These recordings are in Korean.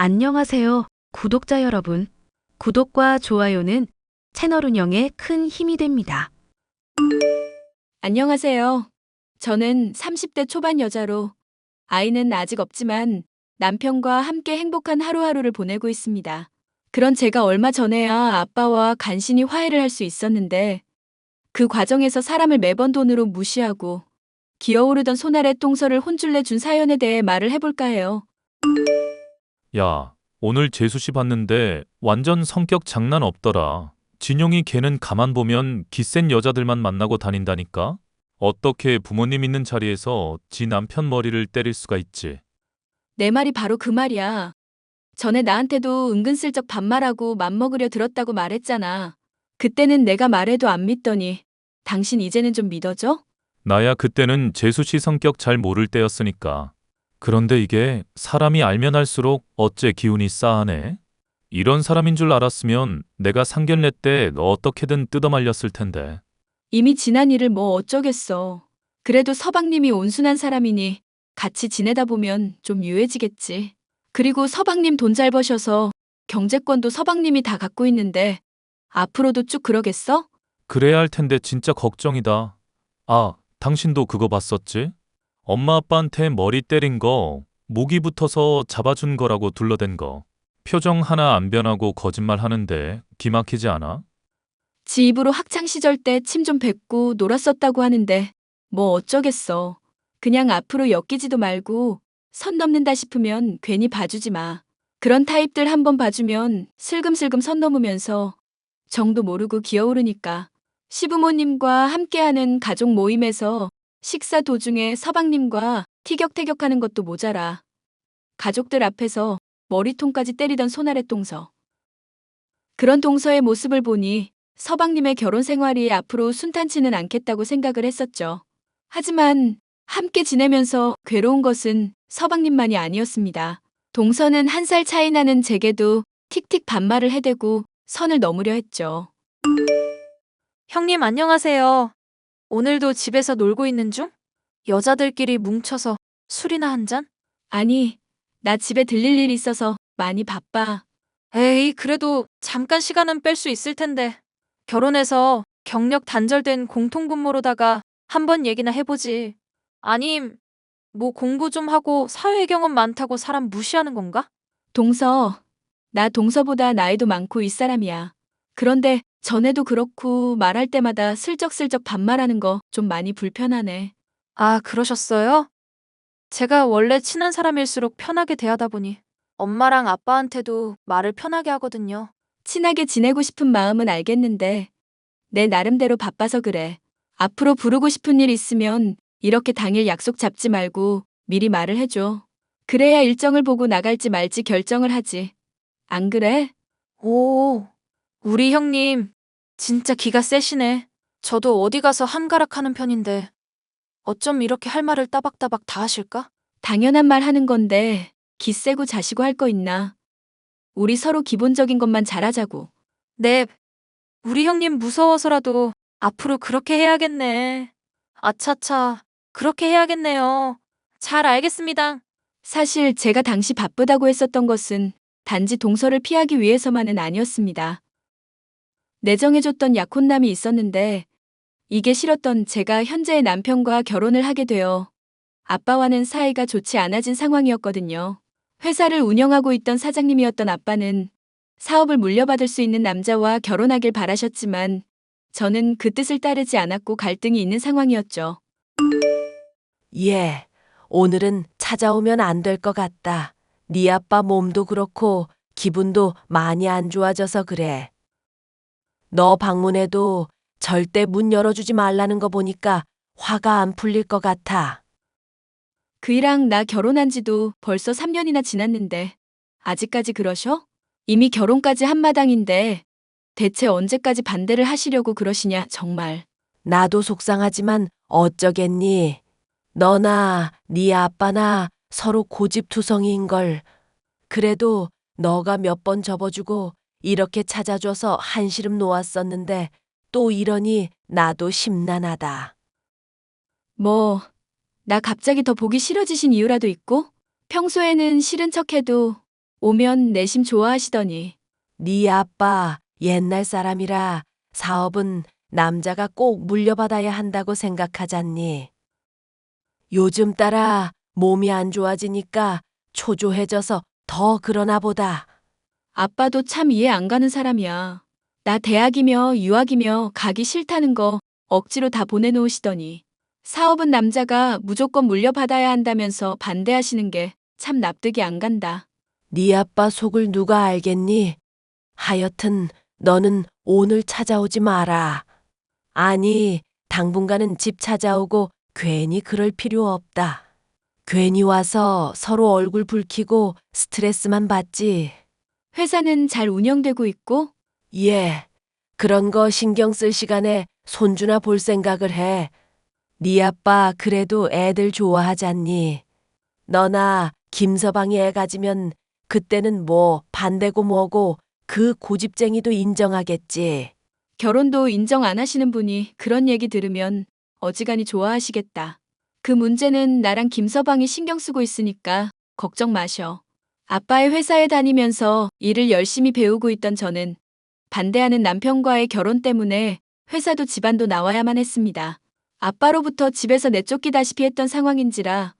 안녕하세요, 구독자 여러분. 구독과 좋아요는 채널 운영에 큰 힘이 됩니다. 안녕하세요. 저는 30대 초반 여자로 아이는 아직 없지만 남편과 함께 행복한 하루하루를 보내고 있습니다. 그런 제가 얼마 전에야 아빠와 간신히 화해를 할 수 있었는데 그 과정에서 사람을 매번 돈으로 무시하고 기어오르던 손아래 똥설을 혼쭐 내준 사연에 대해 말을 해볼까 해요. 야, 오늘 재수 씨 봤는데 완전 성격 장난 없더라. 진용이 걔는 가만 보면 기센 여자들만 만나고 다닌다니까? 어떻게 부모님 있는 자리에서 지 남편 머리를 때릴 수가 있지? 내 말이 바로 그 말이야. 전에 나한테도 은근슬쩍 반말하고 맘먹으려 들었다고 말했잖아. 그때는 내가 말해도 안 믿더니 당신 이제는 좀 믿어져? 나야 그때는 재수 씨 성격 잘 모를 때였으니까. 그런데 이게 사람이 알면 알수록 어째 기운이 싸하네? 이런 사람인 줄 알았으면 내가 상견례 때 어떻게든 뜯어말렸을 텐데. 이미 지난 일을 뭐 어쩌겠어. 그래도 서방님이 온순한 사람이니 같이 지내다 보면 좀 유해지겠지. 그리고 서방님 돈 잘 버셔서 경제권도 서방님이 다 갖고 있는데 앞으로도 쭉 그러겠어? 그래야 할 텐데 진짜 걱정이다. 아, 당신도 그거 봤었지? 엄마 아빠한테 머리 때린 거, 목이 붙어서 잡아준 거라고 둘러댄 거. 표정 하나 안 변하고 거짓말 하는데 기막히지 않아? 지 입으로 학창 시절 때 침 좀 뱉고 놀았었다고 하는데 뭐 어쩌겠어. 그냥 앞으로 엮이지도 말고 선 넘는다 싶으면 괜히 봐주지 마. 그런 타입들 한번 봐주면 슬금슬금 선 넘으면서 정도 모르고 기어오르니까. 시부모님과 함께하는 가족 모임에서 식사 도중에 서방님과 티격태격하는 것도 모자라. 가족들 앞에서 머리통까지 때리던 손아래 동서. 그런 동서의 모습을 보니 서방님의 결혼 생활이 앞으로 순탄치는 않겠다고 생각을 했었죠. 하지만 함께 지내면서 괴로운 것은 서방님만이 아니었습니다. 동서는 1살 차이 나는 제게도 틱틱 반말을 해대고 선을 넘으려 했죠. 형님 안녕하세요. 오늘도 집에서 놀고 있는 중? 여자들끼리 뭉쳐서 술이나 한 잔? 아니, 나 집에 들릴 일 있어서 많이 바빠. 에이, 그래도 잠깐 시간은 뺄 수 있을 텐데. 결혼해서 경력 단절된 공통분모로다가 한번 얘기나 해보지. 아님, 뭐 공부 좀 하고 사회 경험 많다고 사람 무시하는 건가? 동서, 나 동서보다 나이도 많고 윗사람이야. 그런데 전에도 그렇고 말할 때마다 슬쩍슬쩍 반말하는 거 좀 많이 불편하네. 아, 그러셨어요? 제가 원래 친한 사람일수록 편하게 대하다 보니 엄마랑 아빠한테도 말을 편하게 하거든요. 친하게 지내고 싶은 마음은 알겠는데 내 나름대로 바빠서 그래. 앞으로 부르고 싶은 일 있으면 이렇게 당일 약속 잡지 말고 미리 말을 해줘. 그래야 일정을 보고 나갈지 말지 결정을 하지. 안 그래? 오, 우리 형님 진짜 기가 세시네. 저도 어디 가서 한가락하는 편인데 어쩜 이렇게 할 말을 따박따박 다 하실까? 당연한 말 하는 건데 기세고 자시고 할 거 있나? 우리 서로 기본적인 것만 잘하자고. 네, 우리 형님 무서워서라도 앞으로 그렇게 해야겠네. 아차차, 그렇게 해야겠네요. 잘 알겠습니다. 사실 제가 당시 바쁘다고 했었던 것은 단지 동서를 피하기 위해서만은 아니었습니다. 내정해줬던 약혼남이 있었는데 이게 싫었던 제가 현재의 남편과 결혼을 하게 되어 아빠와는 사이가 좋지 않아진 상황이었거든요. 회사를 운영하고 있던 사장님이었던 아빠는 사업을 물려받을 수 있는 남자와 결혼하길 바라셨지만 저는 그 뜻을 따르지 않았고 갈등이 있는 상황이었죠. 예, 오늘은 찾아오면 안 될 것 같다. 네 아빠 몸도 그렇고 기분도 많이 안 좋아져서 그래. 너 방문해도 절대 문 열어주지 말라는 거 보니까 화가 안 풀릴 것 같아. 그이랑 나 결혼한 지도 벌써 3년이나 지났는데 아직까지 그러셔? 이미 결혼까지 한마당인데 대체 언제까지 반대를 하시려고 그러시냐 정말. 나도 속상하지만 어쩌겠니? 너나 네 아빠나 서로 고집투성이인걸. 그래도 너가 몇 번 접어주고 이렇게 찾아줘서 한시름 놓았었는데 또 이러니 나도 심란하다. 뭐, 나 갑자기 더 보기 싫어지신 이유라도 있고? 평소에는 싫은 척해도 오면 내심 좋아하시더니. 네 아빠 옛날 사람이라 사업은 남자가 꼭 물려받아야 한다고 생각하잖니. 요즘 따라 몸이 안 좋아지니까 초조해져서 더 그러나 보다. 아빠도 참 이해 안 가는 사람이야. 나 대학이며 유학이며 가기 싫다는 거 억지로 다 보내놓으시더니. 사업은 남자가 무조건 물려받아야 한다면서 반대하시는 게 참 납득이 안 간다. 네 아빠 속을 누가 알겠니? 하여튼 너는 오늘 찾아오지 마라. 아니, 당분간은 집 찾아오고 괜히 그럴 필요 없다. 괜히 와서 서로 얼굴 붉히고 스트레스만 받지. 회사는 잘 운영되고 있고 예, 그런 거 신경 쓸 시간에 손주나 볼 생각을 해. 네 아빠 그래도 애들 좋아하잖니. 너나 김서방이 애 가지면 그때는 뭐 반대고 뭐고 그 고집쟁이도 인정하겠지. 결혼도 인정 안 하시는 분이 그런 얘기 들으면 어지간히 좋아하시겠다. 그 문제는 나랑 김서방이 신경 쓰고 있으니까 걱정 마셔. 아빠의 회사에 다니면서 일을 열심히 배우고 있던 저는 반대하는 남편과의 결혼 때문에 회사도 집안도 나와야만 했습니다. 아빠로부터 집에서 내쫓기다시피 했던 상황인지라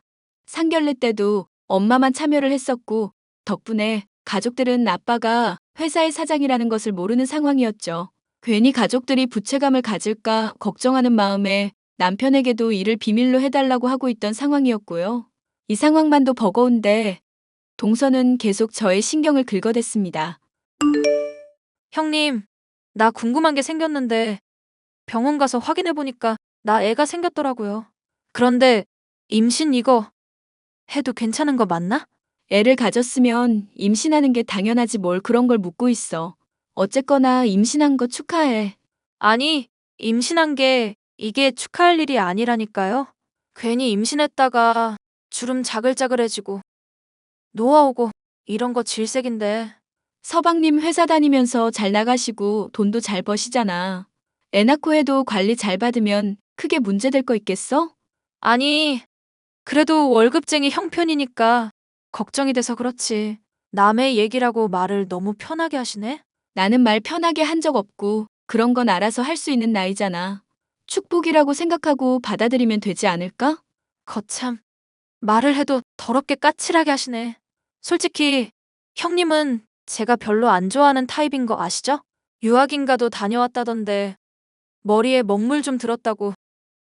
상견례 때도 엄마만 참여를 했었고 덕분에 가족들은 아빠가 회사의 사장이라는 것을 모르는 상황이었죠. 괜히 가족들이 부채감을 가질까 걱정하는 마음에 남편에게도 일을 비밀로 해달라고 하고 있던 상황이었고요. 이 상황만도 버거운데 동서는 계속 저의 신경을 긁어댔습니다. 형님, 나 궁금한 게 생겼는데 병원 가서 확인해 보니까 나 애가 생겼더라고요. 그런데 임신 이거 해도 괜찮은 거 맞나? 애를 가졌으면 임신하는 게 당연하지 뭘 그런 걸 묻고 있어. 어쨌거나 임신한 거 축하해. 아니, 임신한 게 이게 축하할 일이 아니라니까요. 괜히 임신했다가 주름 자글자글해지고 노화오고 이런 거 질색인데. 서방님 회사 다니면서 잘 나가시고 돈도 잘 버시잖아. 애 낳고 해도 관리 잘 받으면 크게 문제될 거 있겠어? 아니, 그래도 월급쟁이 형편이니까 걱정이 돼서 그렇지. 남의 얘기라고 말을 너무 편하게 하시네? 나는 말 편하게 한 적 없고 그런 건 알아서 할 수 있는 나이잖아. 축복이라고 생각하고 받아들이면 되지 않을까? 거참, 말을 해도 더럽게 까칠하게 하시네. 솔직히 형님은 제가 별로 안 좋아하는 타입인 거 아시죠? 유학인가도 다녀왔다던데 머리에 먹물 좀 들었다고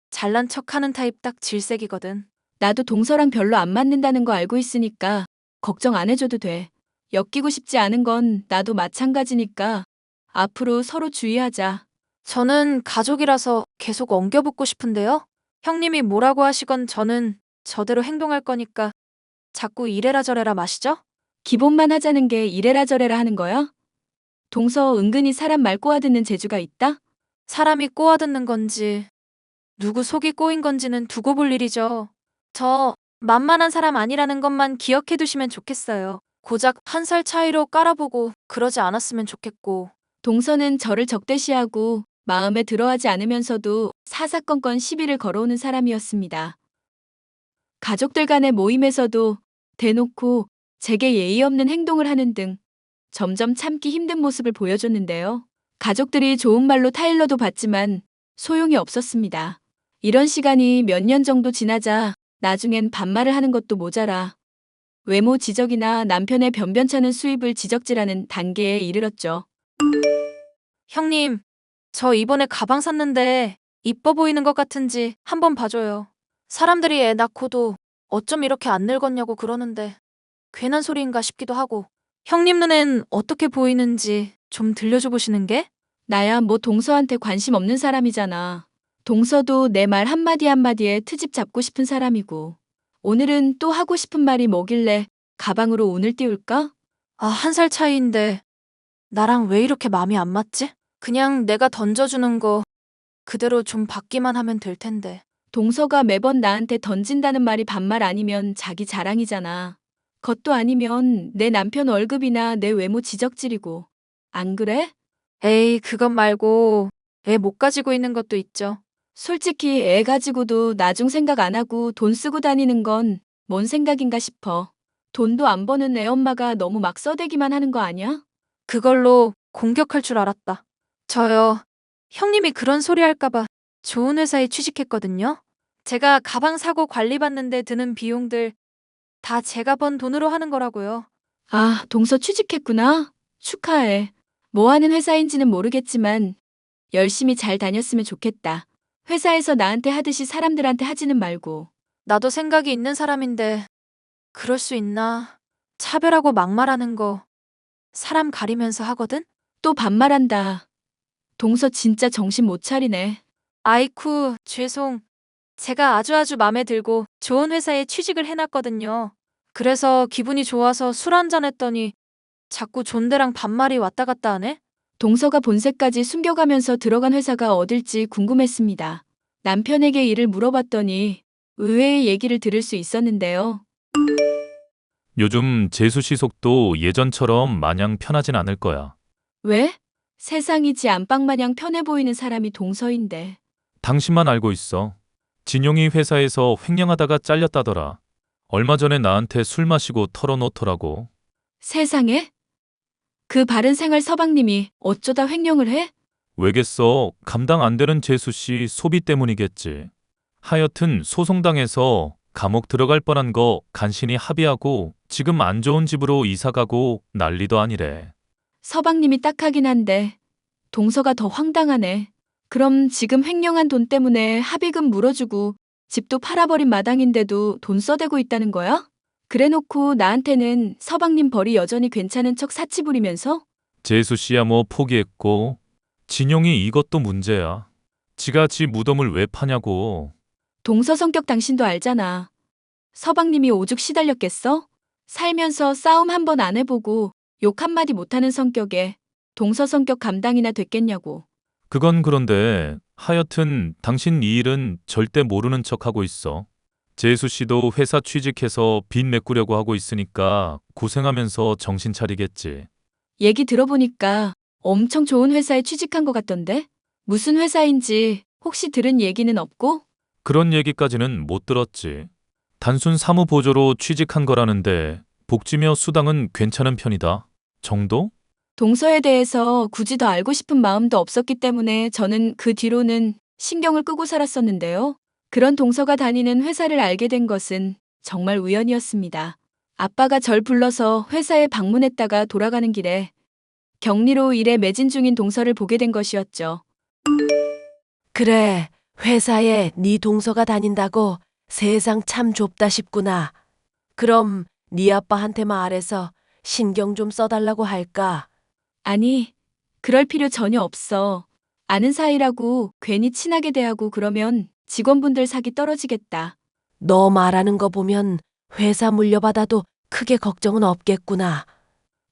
잘난 척하는 타입 딱 질색이거든. 나도 동서랑 별로 안 맞는다는 거 알고 있으니까 걱정 안 해줘도 돼. 엮이고 싶지 않은 건 나도 마찬가지니까 앞으로 서로 주의하자. 저는 가족이라서 계속 엉겨붙고 싶은데요. 형님이 뭐라고 하시건 저는 저대로 행동할 거니까 자꾸 이래라 저래라 마시죠? 기본만 하자는 게 이래라 저래라 하는 거야? 동서 은근히 사람 말 꼬아듣는 재주가 있다? 사람이 꼬아듣는 건지 누구 속이 꼬인 건지는 두고 볼 일이죠. 저 만만한 사람 아니라는 것만 기억해 두시면 좋겠어요. 고작 한 살 차이로 깔아보고 그러지 않았으면 좋겠고. 동서는 저를 적대시하고 마음에 들어하지 않으면서도 사사건건 시비를 걸어오는 사람이었습니다. 가족들 간의 모임에서도 대놓고 제게 예의 없는 행동을 하는 등 점점 참기 힘든 모습을 보여줬는데요. 가족들이 좋은 말로 타일러도 봤지만 소용이 없었습니다. 이런 시간이 몇 년 정도 지나자 나중엔 반말을 하는 것도 모자라 외모 지적이나 남편의 변변찮은 수입을 지적질하는 단계에 이르렀죠. 형님, 저 이번에 가방 샀는데 이뻐 보이는 것 같은지 한번 봐줘요. 사람들이 애 낳고도 어쩜 이렇게 안 늙었냐고 그러는데 괜한 소리인가 싶기도 하고. 형님 눈엔 어떻게 보이는지 좀 들려줘 보시는 게? 나야 뭐 동서한테 관심 없는 사람이잖아. 동서도 내 말 한마디 한마디에 트집 잡고 싶은 사람이고. 오늘은 또 하고 싶은 말이 뭐길래 가방으로 운을 띄울까? 아, 한 살 차이인데 나랑 왜 이렇게 마음이 안 맞지? 그냥 내가 던져주는 거 그대로 좀 받기만 하면 될 텐데. 동서가 매번 나한테 던진다는 말이 반말 아니면 자기 자랑이잖아. 그것도 아니면 내 남편 월급이나 내 외모 지적질이고. 안 그래? 에이, 그것 말고 애 못 가지고 있는 것도 있죠. 솔직히 애 가지고도 나중 생각 안 하고 돈 쓰고 다니는 건 뭔 생각인가 싶어. 돈도 안 버는 애 엄마가 너무 막 써대기만 하는 거 아니야? 그걸로 공격할 줄 알았다. 저요. 형님이 그런 소리 할까봐 좋은 회사에 취직했거든요. 제가 가방 사고 관리 받는데 드는 비용들 다 제가 번 돈으로 하는 거라고요. 아, 동서 취직했구나. 축하해. 뭐 하는 회사인지는 모르겠지만 열심히 잘 다녔으면 좋겠다. 회사에서 나한테 하듯이 사람들한테 하지는 말고. 나도 생각이 있는 사람인데 그럴 수 있나? 차별하고 막말하는 거 사람 가리면서 하거든? 또 반말한다. 동서 진짜 정신 못 차리네. 아이쿠, 죄송. 제가 아주 마음에 들고 좋은 회사에 취직을 해놨거든요. 그래서 기분이 좋아서 술 한잔 했더니 자꾸 존대랑 반말이 왔다 갔다 하네? 동서가 본색까지 숨겨가면서 들어간 회사가 어딜지 궁금했습니다. 남편에게 일을 물어봤더니 의외의 얘기를 들을 수 있었는데요. 요즘 재수 씨 속도 예전처럼 마냥 편하진 않을 거야. 왜? 세상이 지 안방 마냥 편해 보이는 사람이 동서인데. 당신만 알고 있어. 진용이 회사에서 횡령하다가 잘렸다더라. 얼마 전에 나한테 술 마시고 털어놓더라고. 세상에? 그 바른 생활 서방님이 어쩌다 횡령을 해? 왜겠어? 감당 안 되는 재수 씨 소비 때문이겠지. 하여튼 소송당해서 감옥 들어갈 뻔한 거 간신히 합의하고 지금 안 좋은 집으로 이사 가고 난리도 아니래. 서방님이 딱하긴 한데 동서가 더 황당하네. 그럼 지금 횡령한 돈 때문에 합의금 물어주고 집도 팔아버린 마당인데도 돈 써대고 있다는 거야? 그래놓고 나한테는 서방님 벌이 여전히 괜찮은 척 사치 부리면서? 재수 씨야 뭐 포기했고 진용이 이것도 문제야. 지가 지 무덤을 왜 파냐고. 동서 성격 당신도 알잖아. 서방님이 오죽 시달렸겠어? 살면서 싸움 한 번 안 해보고 욕 한마디 못하는 성격에 동서 성격 감당이나 됐겠냐고. 그건 그런데 하여튼 당신 이 일은 절대 모르는 척하고 있어. 재수 씨도 회사 취직해서 빚 메꾸려고 하고 있으니까 고생하면서 정신 차리겠지. 얘기 들어보니까 엄청 좋은 회사에 취직한 것 같던데? 무슨 회사인지 혹시 들은 얘기는 없고? 그런 얘기까지는 못 들었지. 단순 사무보조로 취직한 거라는데 복지며 수당은 괜찮은 편이다. 정도? 동서에 대해서 굳이 더 알고 싶은 마음도 없었기 때문에 저는 그 뒤로는 신경을 끄고 살았었는데요. 그런 동서가 다니는 회사를 알게 된 것은 정말 우연이었습니다. 아빠가 절 불러서 회사에 방문했다가 돌아가는 길에 격리로 일에 매진 중인 동서를 보게 된 것이었죠. 그래, 회사에 네 동서가 다닌다고 세상 참 좁다 싶구나. 그럼 네 아빠한테 말해서 신경 좀 써달라고 할까? 아니, 그럴 필요 전혀 없어. 아는 사이라고 괜히 친하게 대하고 그러면 직원분들 사기 떨어지겠다. 너 말하는 거 보면 회사 물려받아도 크게 걱정은 없겠구나.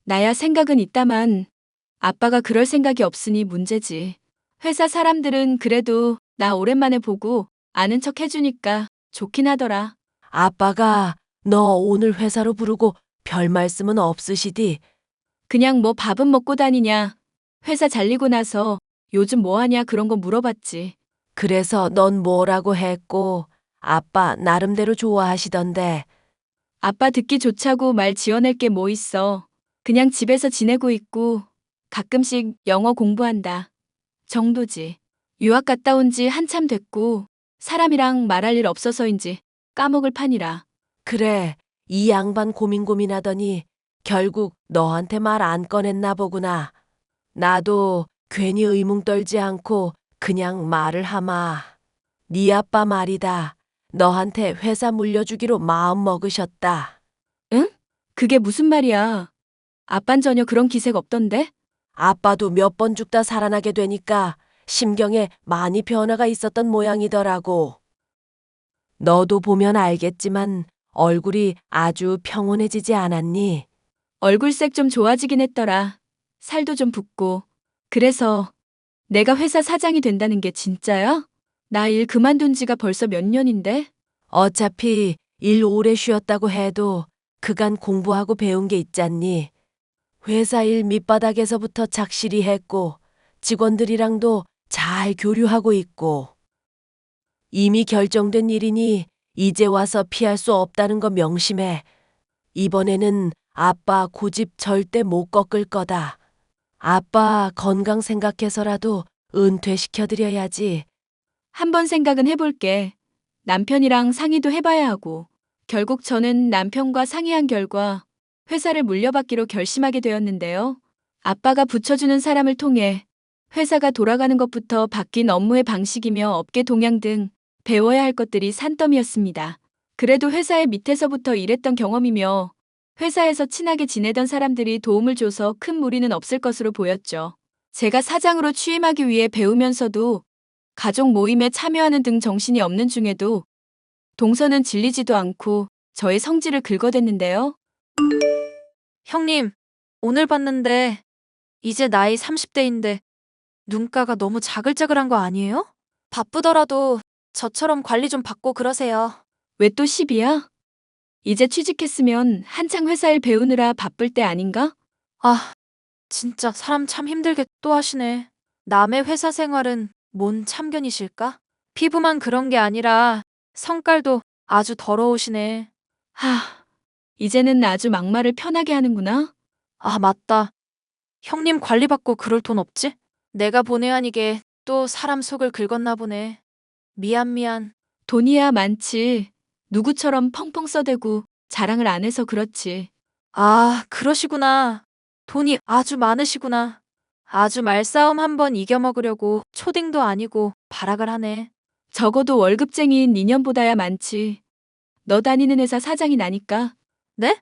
나야 생각은 있다만 아빠가 그럴 생각이 없으니 문제지. 회사 사람들은 그래도 나 오랜만에 보고 아는 척 해주니까 좋긴 하더라. 아빠가 너 오늘 회사로 부르고 별 말씀은 없으시디? 그냥 뭐 밥은 먹고 다니냐. 회사 잘리고 나서 요즘 뭐 하냐 그런 거 물어봤지. 그래서 넌 뭐라고 했고 아빠 나름대로 좋아하시던데. 아빠 듣기 좋자고 말 지어낼 게 뭐 있어. 그냥 집에서 지내고 있고 가끔씩 영어 공부한다. 정도지. 유학 갔다 온 지 한참 됐고 사람이랑 말할 일 없어서인지 까먹을 판이라. 그래, 이 양반 고민하더니 결국 너한테 말 안 꺼냈나 보구나. 나도 괜히 의문 떨지 않고 그냥 말을 하마. 네 아빠 말이다. 너한테 회사 물려주기로 마음 먹으셨다. 응? 그게 무슨 말이야. 아빤 전혀 그런 기색 없던데? 아빠도 몇 번 죽다 살아나게 되니까 심경에 많이 변화가 있었던 모양이더라고. 너도 보면 알겠지만 얼굴이 아주 평온해지지 않았니? 얼굴색 좀 좋아지긴 했더라. 살도 좀 붓고. 그래서 내가 회사 사장이 된다는 게 진짜야? 나 일 그만둔 지가 벌써 몇 년인데? 어차피 일 오래 쉬었다고 해도 그간 공부하고 배운 게 있잖니. 회사 일 밑바닥에서부터 착실히 했고 직원들이랑도 잘 교류하고 있고. 이미 결정된 일이니 이제 와서 피할 수 없다는 거 명심해. 이번에는 아빠 고집 절대 못 꺾을 거다. 아빠 건강 생각해서라도 은퇴시켜드려야지. 한번 생각은 해볼게. 남편이랑 상의도 해봐야 하고. 결국 저는 남편과 상의한 결과 회사를 물려받기로 결심하게 되었는데요. 아빠가 붙여주는 사람을 통해 회사가 돌아가는 것부터 바뀐 업무의 방식이며 업계 동향 등 배워야 할 것들이 산더미였습니다. 그래도 회사의 밑에서부터 일했던 경험이며 회사에서 친하게 지내던 사람들이 도움을 줘서 큰 무리는 없을 것으로 보였죠. 제가 사장으로 취임하기 위해 배우면서도 가족 모임에 참여하는 등 정신이 없는 중에도 동서는 질리지도 않고 저의 성질을 긁어댔는데요. 형님, 오늘 봤는데 이제 나이 30대인데 눈가가 너무 자글자글한 거 아니에요? 바쁘더라도 저처럼 관리 좀 받고 그러세요. 왜 또 시비야? 이제 취직했으면 한창 회사 일 배우느라 바쁠 때 아닌가? 아, 진짜 사람 참 힘들게 또 하시네. 남의 회사 생활은 뭔 참견이실까? 피부만 그런 게 아니라 성깔도 아주 더러우시네. 이제는 아주 막말을 편하게 하는구나. 아, 맞다. 형님 관리받고 그럴 돈 없지? 내가 본의 아니게 또 사람 속을 긁었나 보네. 미안. 돈이야 많지. 누구처럼 펑펑 써대고 자랑을 안 해서 그렇지. 아, 그러시구나. 돈이 아주 많으시구나. 아주 말싸움 한번 이겨먹으려고 초딩도 아니고 발악을 하네. 적어도 월급쟁이인 2년보다야 많지. 너 다니는 회사 사장이 나니까. 네?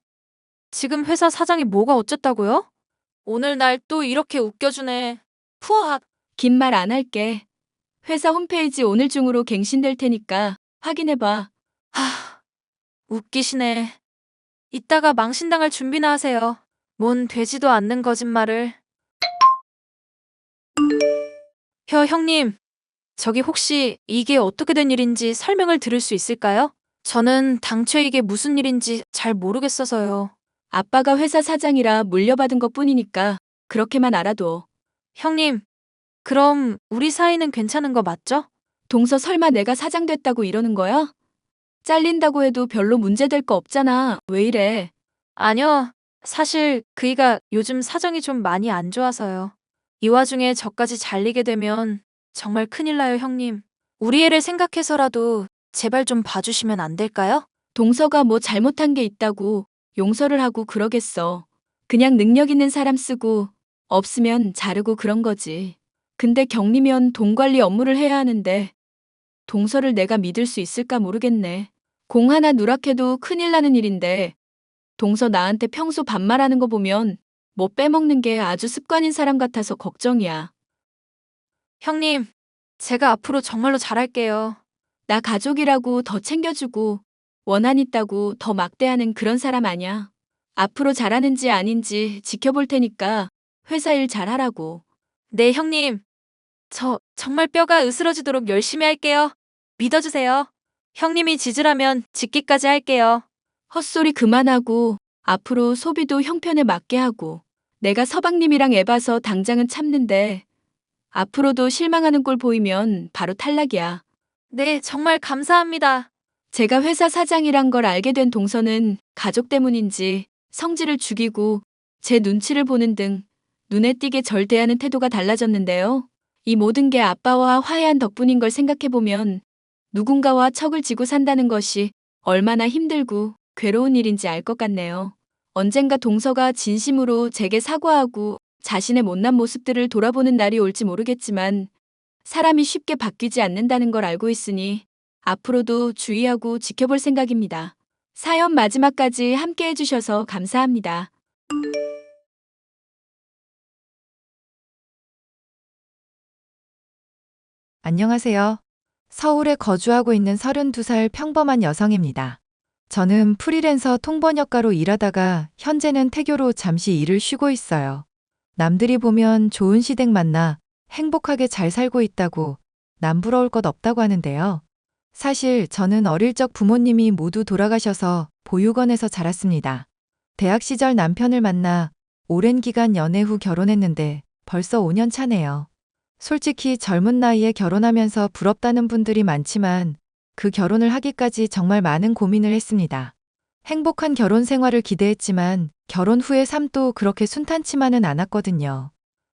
지금 회사 사장이 뭐가 어쨌다고요? 오늘 날 또 이렇게 웃겨주네. 푸앗. 긴 말 안 할게. 회사 홈페이지 오늘 중으로 갱신될 테니까 확인해봐. 하, 웃기시네. 이따가 망신당할 준비나 하세요. 뭔 되지도 않는 거짓말을. 형님. 저기 혹시 이게 어떻게 된 일인지 설명을 들을 수 있을까요? 저는 당최 이게 무슨 일인지 잘 모르겠어서요. 아빠가 회사 사장이라 물려받은 것 뿐이니까 그렇게만 알아둬. 형님, 그럼 우리 사이는 괜찮은 거 맞죠? 동서 설마 내가 사장 됐다고 이러는 거야? 잘린다고 해도 별로 문제될 거 없잖아. 왜 이래? 아니요. 사실 그이가 요즘 사정이 좀 많이 안 좋아서요. 이 와중에 저까지 잘리게 되면 정말 큰일 나요, 형님. 우리 애를 생각해서라도 제발 좀 봐주시면 안 될까요? 동서가 뭐 잘못한 게 있다고 용서를 하고 그러겠어. 그냥 능력 있는 사람 쓰고 없으면 자르고 그런 거지. 근데 격리면 돈 관리 업무를 해야 하는데 동서를 내가 믿을 수 있을까 모르겠네. 공 하나 누락해도 큰일 나는 일인데 동서 나한테 평소 반말하는 거 보면 뭐 빼먹는 게 아주 습관인 사람 같아서 걱정이야. 형님, 제가 앞으로 정말로 잘할게요. 나 가족이라고 더 챙겨주고 원한 있다고 더 막대하는 그런 사람 아냐. 앞으로 잘하는지 아닌지 지켜볼 테니까 회사 일 잘하라고. 네, 형님. 저 정말 뼈가 으스러지도록 열심히 할게요. 믿어주세요. 형님이 지지라면 짓기까지 할게요. 헛소리 그만하고 앞으로 소비도 형편에 맞게 하고. 내가 서방님이랑 애봐서 당장은 참는데 앞으로도 실망하는 꼴 보이면 바로 탈락이야. 네, 정말 감사합니다. 제가 회사 사장이란 걸 알게 된 동서는 가족 때문인지 성질을 죽이고 제 눈치를 보는 등 눈에 띄게 절 대하는 태도가 달라졌는데요. 이 모든 게 아빠와 화해한 덕분인 걸 생각해보면 누군가와 척을 지고 산다는 것이 얼마나 힘들고 괴로운 일인지 알 것 같네요. 언젠가 동서가 진심으로 제게 사과하고 자신의 못난 모습들을 돌아보는 날이 올지 모르겠지만 사람이 쉽게 바뀌지 않는다는 걸 알고 있으니 앞으로도 주의하고 지켜볼 생각입니다. 사연 마지막까지 함께 해주셔서 감사합니다. 안녕하세요. 서울에 거주하고 있는 32살 평범한 여성입니다. 저는 프리랜서 통번역가로 일하다가 현재는 태교로 잠시 일을 쉬고 있어요. 남들이 보면 좋은 시댁 만나 행복하게 잘 살고 있다고 남 부러울 것 없다고 하는데요. 사실 저는 어릴 적 부모님이 모두 돌아가셔서 보육원에서 자랐습니다. 대학 시절 남편을 만나 오랜 기간 연애 후 결혼했는데 벌써 5년 차네요. 솔직히 젊은 나이에 결혼하면서 부럽다는 분들이 많지만 그 결혼을 하기까지 정말 많은 고민을 했습니다. 행복한 결혼 생활을 기대했지만 결혼 후의 삶도 그렇게 순탄치만은 않았거든요.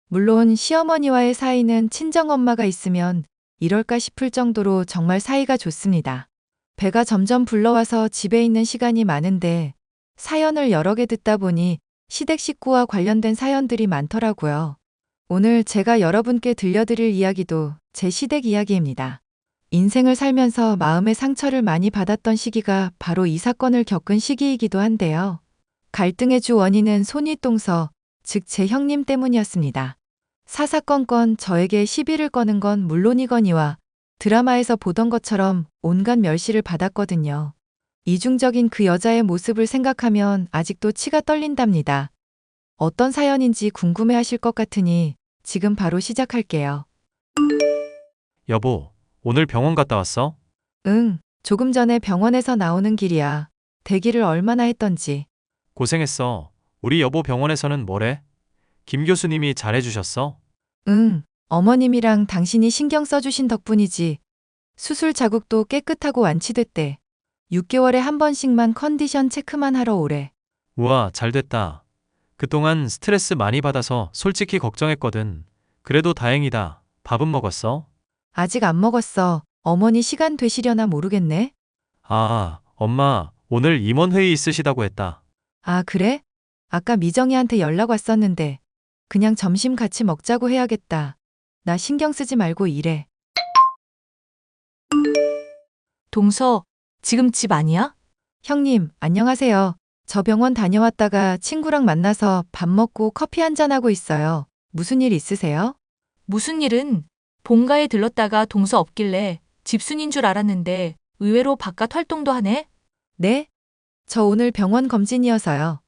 물론 시어머니와의 사이는 친정엄마가 있으면 이럴까 싶을 정도로 정말 사이가 좋습니다. 배가 점점 불러와서 집에 있는 시간이 많은데 사연을 여러 개 듣다 보니 시댁 식구와 관련된 사연들이 많더라고요. 오늘 제가 여러분께 들려드릴 이야기도 제 시댁 이야기입니다. 인생을 살면서 마음의 상처를 많이 받았던 시기가 바로 이 사건을 겪은 시기이기도 한데요. 갈등의 주 원인은 손윗동서, 즉 제 형님 때문이었습니다. 사사건건 저에게 시비를 거는 건 물론이거니와 드라마에서 보던 것처럼 온갖 멸시를 받았거든요. 이중적인 그 여자의 모습을 생각하면 아직도 치가 떨린답니다. 어떤 사연인지 궁금해하실 것 같으니 지금 바로 시작할게요. 여보, 오늘 병원 갔다 왔어? 응, 조금 전에 병원에서 나오는 길이야. 대기를 얼마나 했던지. 고생했어. 우리 여보 병원에서는 뭐래? 김 교수님이 잘해주셨어? 응, 어머님이랑 당신이 신경 써주신 덕분이지. 수술 자국도 깨끗하고 완치됐대. 6개월에 한 번씩만 컨디션 체크만 하러 오래. 우와, 잘됐다. 그동안 스트레스 많이 받아서 솔직히 걱정했거든. 그래도 다행이다. 밥은 먹었어? 아직 안 먹었어. 어머니 시간 되시려나 모르겠네. 아, 엄마, 오늘 임원회의 있으시다고 했다. 아, 그래? 아까 미정이한테 연락 왔었는데 그냥 점심 같이 먹자고 해야겠다. 나 신경 쓰지 말고 일해. 동서, 지금 집 아니야? 형님, 안녕하세요. 저 병원 다녀왔다가 친구랑 만나서 밥 먹고 커피 한잔하고 있어요. 무슨 일 있으세요? 무슨 일은? 본가에 들렀다가 동서 없길래 집순인 줄 알았는데 의외로 바깥 활동도 하네? 네? 저 오늘 병원 검진이어서요.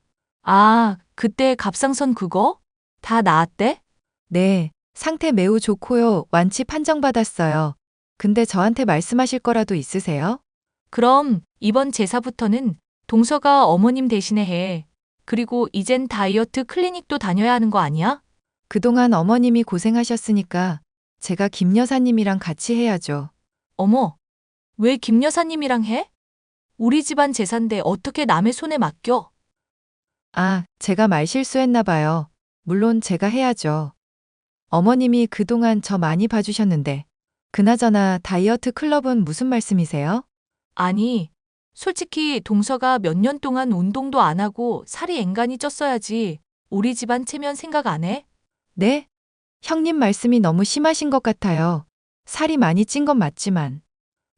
아, 그때 갑상선 그거? 다 나았대? 네, 상태 매우 좋고요. 완치 판정받았어요. 근데 저한테 말씀하실 거라도 있으세요? 그럼 이번 제사부터는 동서가 어머님 대신에 해. 그리고 이젠 다이어트 클리닉도 다녀야 하는 거 아니야? 그동안 어머님이 고생하셨으니까 제가 김 여사님이랑 같이 해야죠. 어머, 왜 김 여사님이랑 해? 우리 집안 제사인데 어떻게 남의 손에 맡겨? 아, 제가 말실수했나 봐요. 물론 제가 해야죠. 어머님이 그동안 저 많이 봐주셨는데. 그나저나 다이어트 클럽은 무슨 말씀이세요? 아니, 솔직히 동서가 몇 년 동안 운동도 안 하고 살이 앵간히 쪘어야지 우리 집안 체면 생각 안 해? 네? 형님 말씀이 너무 심하신 것 같아요. 살이 많이 찐 건 맞지만.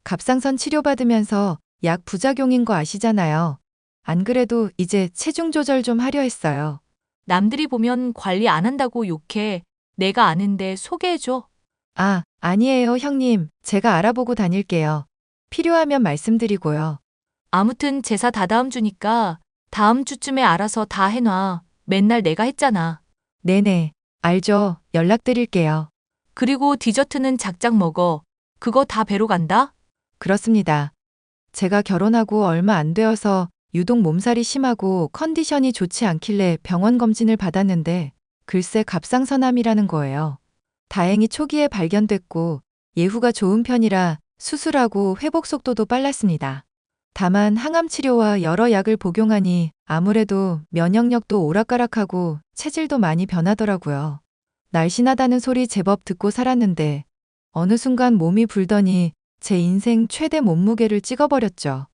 갑상선 치료받으면서 약 부작용인 거 아시잖아요. 안 그래도 이제 체중 조절 좀 하려 했어요. 남들이 보면 관리 안 한다고 욕해. 내가 아는데 소개해줘. 아, 아니에요, 형님. 제가 알아보고 다닐게요. 필요하면 말씀드리고요. 아무튼 제사 다다음 주니까 다음 주쯤에 알아서 다 해놔. 맨날 내가 했잖아. 네네. 알죠. 연락드릴게요. 그리고 디저트는 작작 먹어. 그거 다 배로 간다? 그렇습니다. 제가 결혼하고 얼마 안 되어서 유독 몸살이 심하고 컨디션이 좋지 않길래 병원 검진을 받았는데 글쎄 갑상선암이라는 거예요. 다행히 초기에 발견됐고 예후가 좋은 편이라 수술하고 회복 속도도 빨랐습니다. 다만 항암 치료와 여러 약을 복용하니 아무래도 면역력도 오락가락하고 체질도 많이 변하더라고요. 날씬하다는 소리 제법 듣고 살았는데 어느 순간 몸이 불더니 제 인생 최대 몸무게를 찍어버렸죠.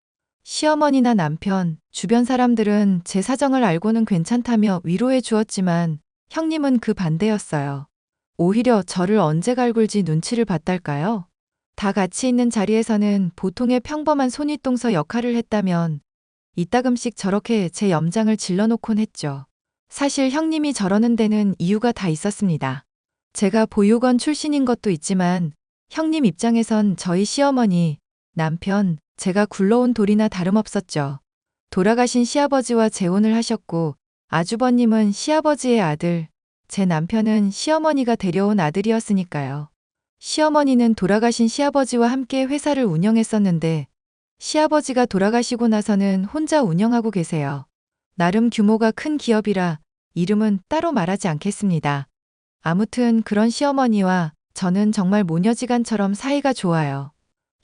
시어머니나 남편, 주변 사람들은 제 사정을 알고는 괜찮다며 위로해 주었지만 형님은 그 반대였어요. 오히려 저를 언제 갈굴지 눈치를 봤달까요? 다 같이 있는 자리에서는 보통의 평범한 손윗동서 역할을 했다면 이따금씩 저렇게 제 염장을 질러놓곤 했죠. 사실 형님이 저러는 데는 이유가 다 있었습니다. 제가 보육원 출신인 것도 있지만 형님 입장에선 저희 시어머니, 남편, 제가 굴러온 돌이나 다름없었죠. 돌아가신 시아버지와 재혼을 하셨고 아주버님은 시아버지의 아들, 제 남편은 시어머니가 데려온 아들이었으니까요. 시어머니는 돌아가신 시아버지와 함께 회사를 운영했었는데 시아버지가 돌아가시고 나서는 혼자 운영하고 계세요. 나름 규모가 큰 기업이라 이름은 따로 말하지 않겠습니다. 아무튼 그런 시어머니와 저는 정말 모녀지간처럼 사이가 좋아요.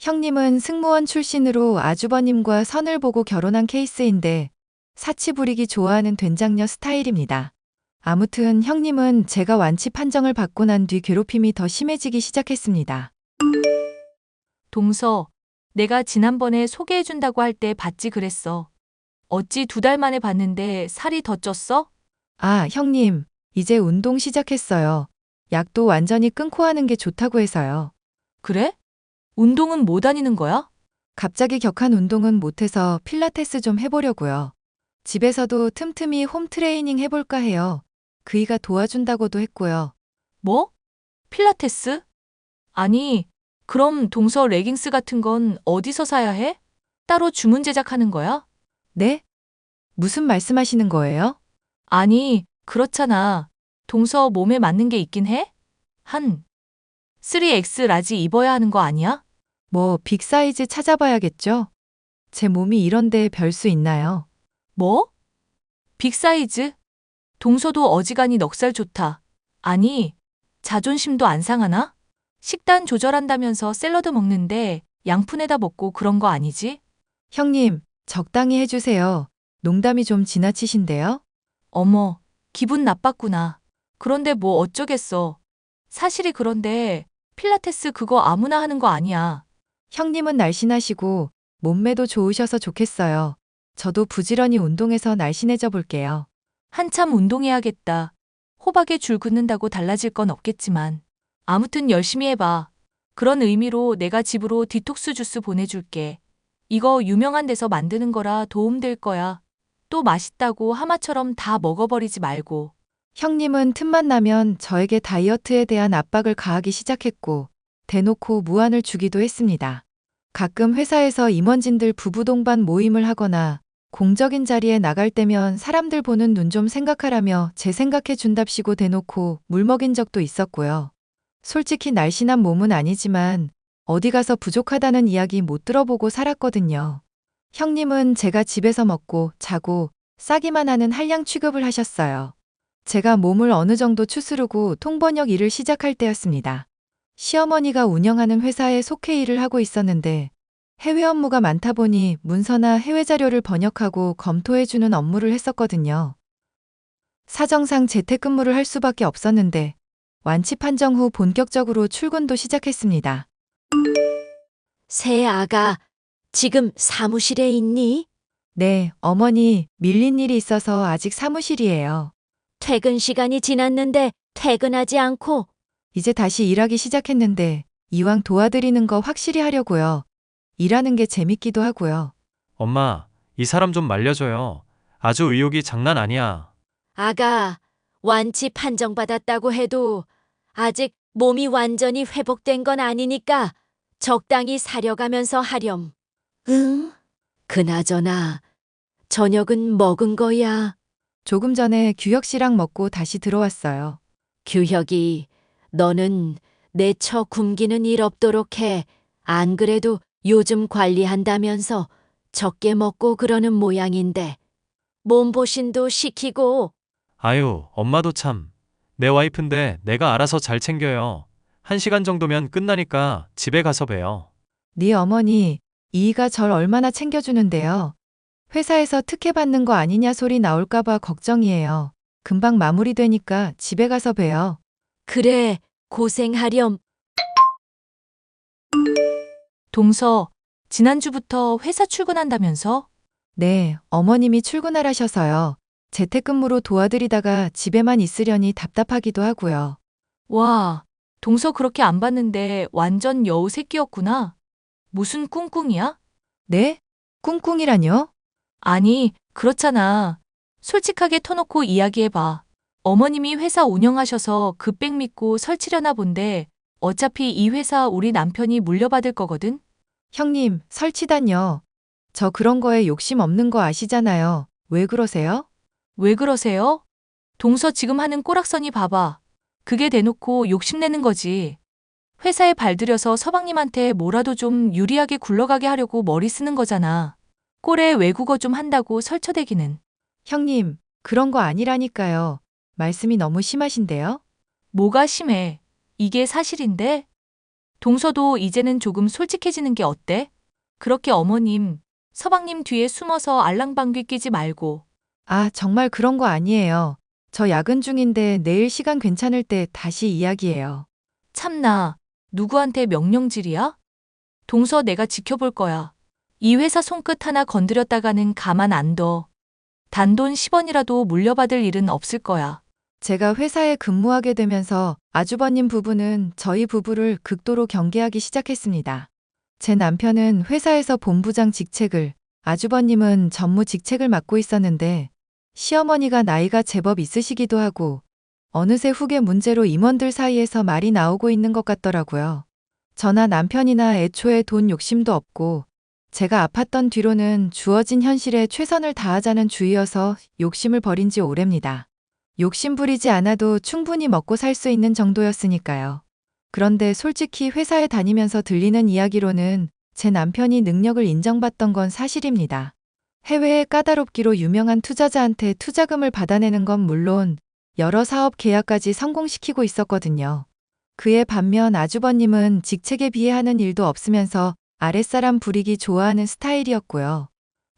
형님은 승무원 출신으로 아주버님과 선을 보고 결혼한 케이스인데 사치 부리기 좋아하는 된장녀 스타일입니다. 아무튼 형님은 제가 완치 판정을 받고 난 뒤 괴롭힘이 더 심해지기 시작했습니다. 동서, 내가 지난번에 소개해준다고 할 때 봤지 그랬어. 어찌 2달 만에 봤는데 살이 더 쪘어? 아, 형님, 이제 운동 시작했어요. 약도 완전히 끊고 하는 게 좋다고 해서요. 그래? 운동은 뭐 다니는 거야? 갑자기 격한 운동은 못해서 필라테스 좀 해보려고요. 집에서도 틈틈이 홈 트레이닝 해볼까 해요. 그이가 도와준다고도 했고요. 뭐? 필라테스? 아니, 그럼 동서 레깅스 같은 건 어디서 사야 해? 따로 주문 제작하는 거야? 네? 무슨 말씀하시는 거예요? 아니, 그렇잖아. 동서 몸에 맞는 게 있긴 해? 한 3X 라지 입어야 하는 거 아니야? 뭐 빅 사이즈 찾아봐야겠죠? 제 몸이 이런데 별 수 있나요? 뭐? 빅 사이즈? 동서도 어지간히 넉살 좋다. 아니, 자존심도 안 상하나? 식단 조절한다면서 샐러드 먹는데 양푼에다 먹고 그런 거 아니지? 형님, 적당히 해주세요. 농담이 좀 지나치신데요? 어머, 기분 나빴구나. 그런데 뭐 어쩌겠어. 사실이 그런데 필라테스 그거 아무나 하는 거 아니야. 형님은 날씬하시고 몸매도 좋으셔서 좋겠어요. 저도 부지런히 운동해서 날씬해져 볼게요. 한참 운동해야겠다. 호박에 줄 긋는다고 달라질 건 없겠지만. 아무튼 열심히 해봐. 그런 의미로 내가 집으로 디톡스 주스 보내줄게. 이거 유명한 데서 만드는 거라 도움될 거야. 또 맛있다고 하마처럼 다 먹어버리지 말고. 형님은 틈만 나면 저에게 다이어트에 대한 압박을 가하기 시작했고, 대놓고 무안을 주기도 했습니다. 가끔 회사에서 임원진들 부부 동반 모임을 하거나 공적인 자리에 나갈 때면 사람들 보는 눈 좀 생각하라며 제 생각해 준답시고 대놓고 물 먹인 적도 있었고요. 솔직히 날씬한 몸은 아니지만 어디 가서 부족하다는 이야기 못 들어보고 살았거든요. 형님은 제가 집에서 먹고 자고 싸기만 하는 한량 취급을 하셨어요. 제가 몸을 어느 정도 추스르고 통번역 일을 시작할 때였습니다. 시어머니가 운영하는 회사에 속해 일을 하고 있었는데 해외 업무가 많다 보니 문서나 해외 자료를 번역하고 검토해주는 업무를 했었거든요. 사정상 재택근무를 할 수밖에 없었는데 완치 판정 후 본격적으로 출근도 시작했습니다. 새 아가, 지금 사무실에 있니? 네, 어머니, 밀린 일이 있어서 아직 사무실이에요. 퇴근 시간이 지났는데 퇴근하지 않고 이제 다시 일하기 시작했는데 이왕 도와드리는 거 확실히 하려고요. 일하는 게 재밌기도 하고요. 엄마, 이 사람 좀 말려줘요. 아주 의욕이 장난 아니야. 아가, 완치 판정받았다고 해도 아직 몸이 완전히 회복된 건 아니니까 적당히 사려가면서 하렴. 응? 그나저나 저녁은 먹은 거야? 조금 전에 규혁 씨랑 먹고 다시 들어왔어요. 규혁이, 너는 내 처 굶기는 일 없도록 해. 안 그래도 요즘 관리한다면서 적게 먹고 그러는 모양인데. 몸보신도 시키고. 아유, 엄마도 참. 내 와이프인데 내가 알아서 잘 챙겨요. 1시간 정도면 끝나니까 집에 가서 봬요. 네 어머니, 이이가 절 얼마나 챙겨주는데요. 회사에서 특혜 받는 거 아니냐 소리 나올까봐 걱정이에요. 금방 마무리되니까 집에 가서 봬요. 그래, 고생하렴. 동서, 지난주부터 회사 출근한다면서? 네, 어머님이 출근하라셔서요. 재택근무로 도와드리다가 집에만 있으려니 답답하기도 하고요. 와, 동서 그렇게 안 봤는데 완전 여우 새끼였구나. 무슨 꿍꿍이야? 네? 꿍꿍이라뇨? 아니, 그렇잖아. 솔직하게 터놓고 이야기해봐. 어머님이 회사 운영하셔서 그 백 믿고 설치려나 본데 어차피 이 회사 우리 남편이 물려받을 거거든? 형님, 설치단요. 저 그런 거에 욕심 없는 거 아시잖아요. 왜 그러세요? 왜 그러세요? 동서 지금 하는 꼬락서니 봐봐. 그게 대놓고 욕심내는 거지. 회사에 발들여서 서방님한테 뭐라도 좀 유리하게 굴러가게 하려고 머리 쓰는 거잖아. 꼴에 외국어 좀 한다고 설쳐대기는. 형님, 그런 거 아니라니까요. 말씀이 너무 심하신데요? 뭐가 심해. 이게 사실인데? 동서도 이제는 조금 솔직해지는 게 어때? 그렇게 어머님, 서방님 뒤에 숨어서 알랑방귀 끼지 말고. 아, 정말 그런 거 아니에요. 저 야근 중인데 내일 시간 괜찮을 때 다시 이야기해요. 참나, 누구한테 명령질이야? 동서 내가 지켜볼 거야. 이 회사 손끝 하나 건드렸다가는 가만 안 둬. 단돈 10원이라도 물려받을 일은 없을 거야. 제가 회사에 근무하게 되면서 아주버님 부부는 저희 부부를 극도로 경계하기 시작했습니다. 제 남편은 회사에서 본부장 직책을, 아주버님은 전무 직책을 맡고 있었는데 시어머니가 나이가 제법 있으시기도 하고 어느새 후계 문제로 임원들 사이에서 말이 나오고 있는 것 같더라고요. 저나 남편이나 애초에 돈 욕심도 없고 제가 아팠던 뒤로는 주어진 현실에 최선을 다하자는 주의여서 욕심을 버린 지 오래입니다. 욕심 부리지 않아도 충분히 먹고 살 수 있는 정도였으니까요. 그런데 솔직히 회사에 다니면서 들리는 이야기로는 제 남편이 능력을 인정받던 건 사실입니다. 해외에 까다롭기로 유명한 투자자한테 투자금을 받아내는 건 물론 여러 사업 계약까지 성공시키고 있었거든요. 그에 반면 아주버님은 직책에 비해 하는 일도 없으면서 아랫사람 부리기 좋아하는 스타일이었고요.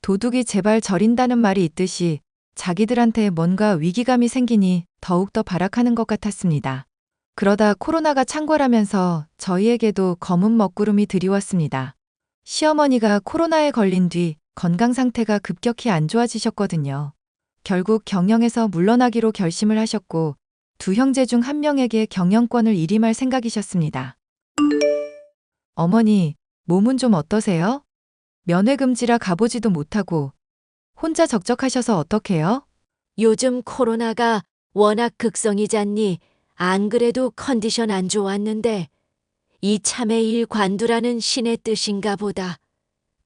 도둑이 제발 저린다는 말이 있듯이 자기들한테 뭔가 위기감이 생기니 더욱더 발악하는 것 같았습니다. 그러다 코로나가 창궐하면서 저희에게도 검은 먹구름이 드리웠습니다. 시어머니가 코로나에 걸린 뒤 건강 상태가 급격히 안 좋아지셨거든요. 결국 경영에서 물러나기로 결심을 하셨고 두 형제 중 한 명에게 경영권을 일임할 생각이셨습니다. 어머니, 몸은 좀 어떠세요? 면회금지라 가보지도 못하고 혼자 적적하셔서 어떡해요? 요즘 코로나가 워낙 극성이잖니. 안 그래도 컨디션 안 좋았는데 이참에 일 관두라는 신의 뜻인가 보다.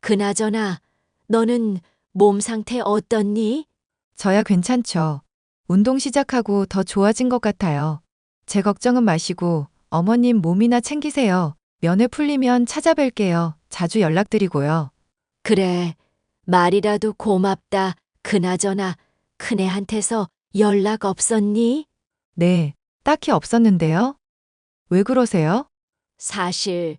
그나저나 너는 몸 상태 어떻니? 저야 괜찮죠. 운동 시작하고 더 좋아진 것 같아요. 제 걱정은 마시고 어머님 몸이나 챙기세요. 면회 풀리면 찾아뵐게요. 자주 연락드리고요. 그래, 말이라도 고맙다. 그나저나 큰애한테서 연락 없었니? 네, 딱히 없었는데요. 왜 그러세요? 사실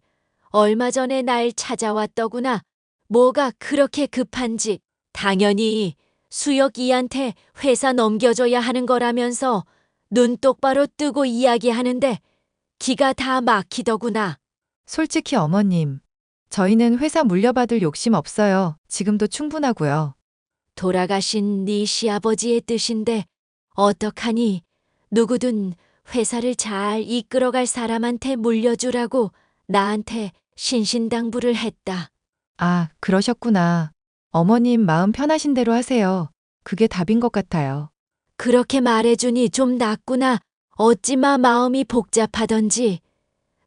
얼마 전에 날 찾아왔더구나. 뭐가 그렇게 급한지. 당연히 수혁이한테 회사 넘겨줘야 하는 거라면서 눈 똑바로 뜨고 이야기하는데 기가 다 막히더구나. 솔직히 어머님, 저희는 회사 물려받을 욕심 없어요. 지금도 충분하고요. 돌아가신 네 시아버지의 뜻인데 어떡하니? 누구든 회사를 잘 이끌어갈 사람한테 물려주라고 나한테 신신당부를 했다. 아, 그러셨구나. 어머님 마음 편하신 대로 하세요. 그게 답인 것 같아요. 그렇게 말해주니 좀 낫구나. 어찌마 마음이 복잡하던지.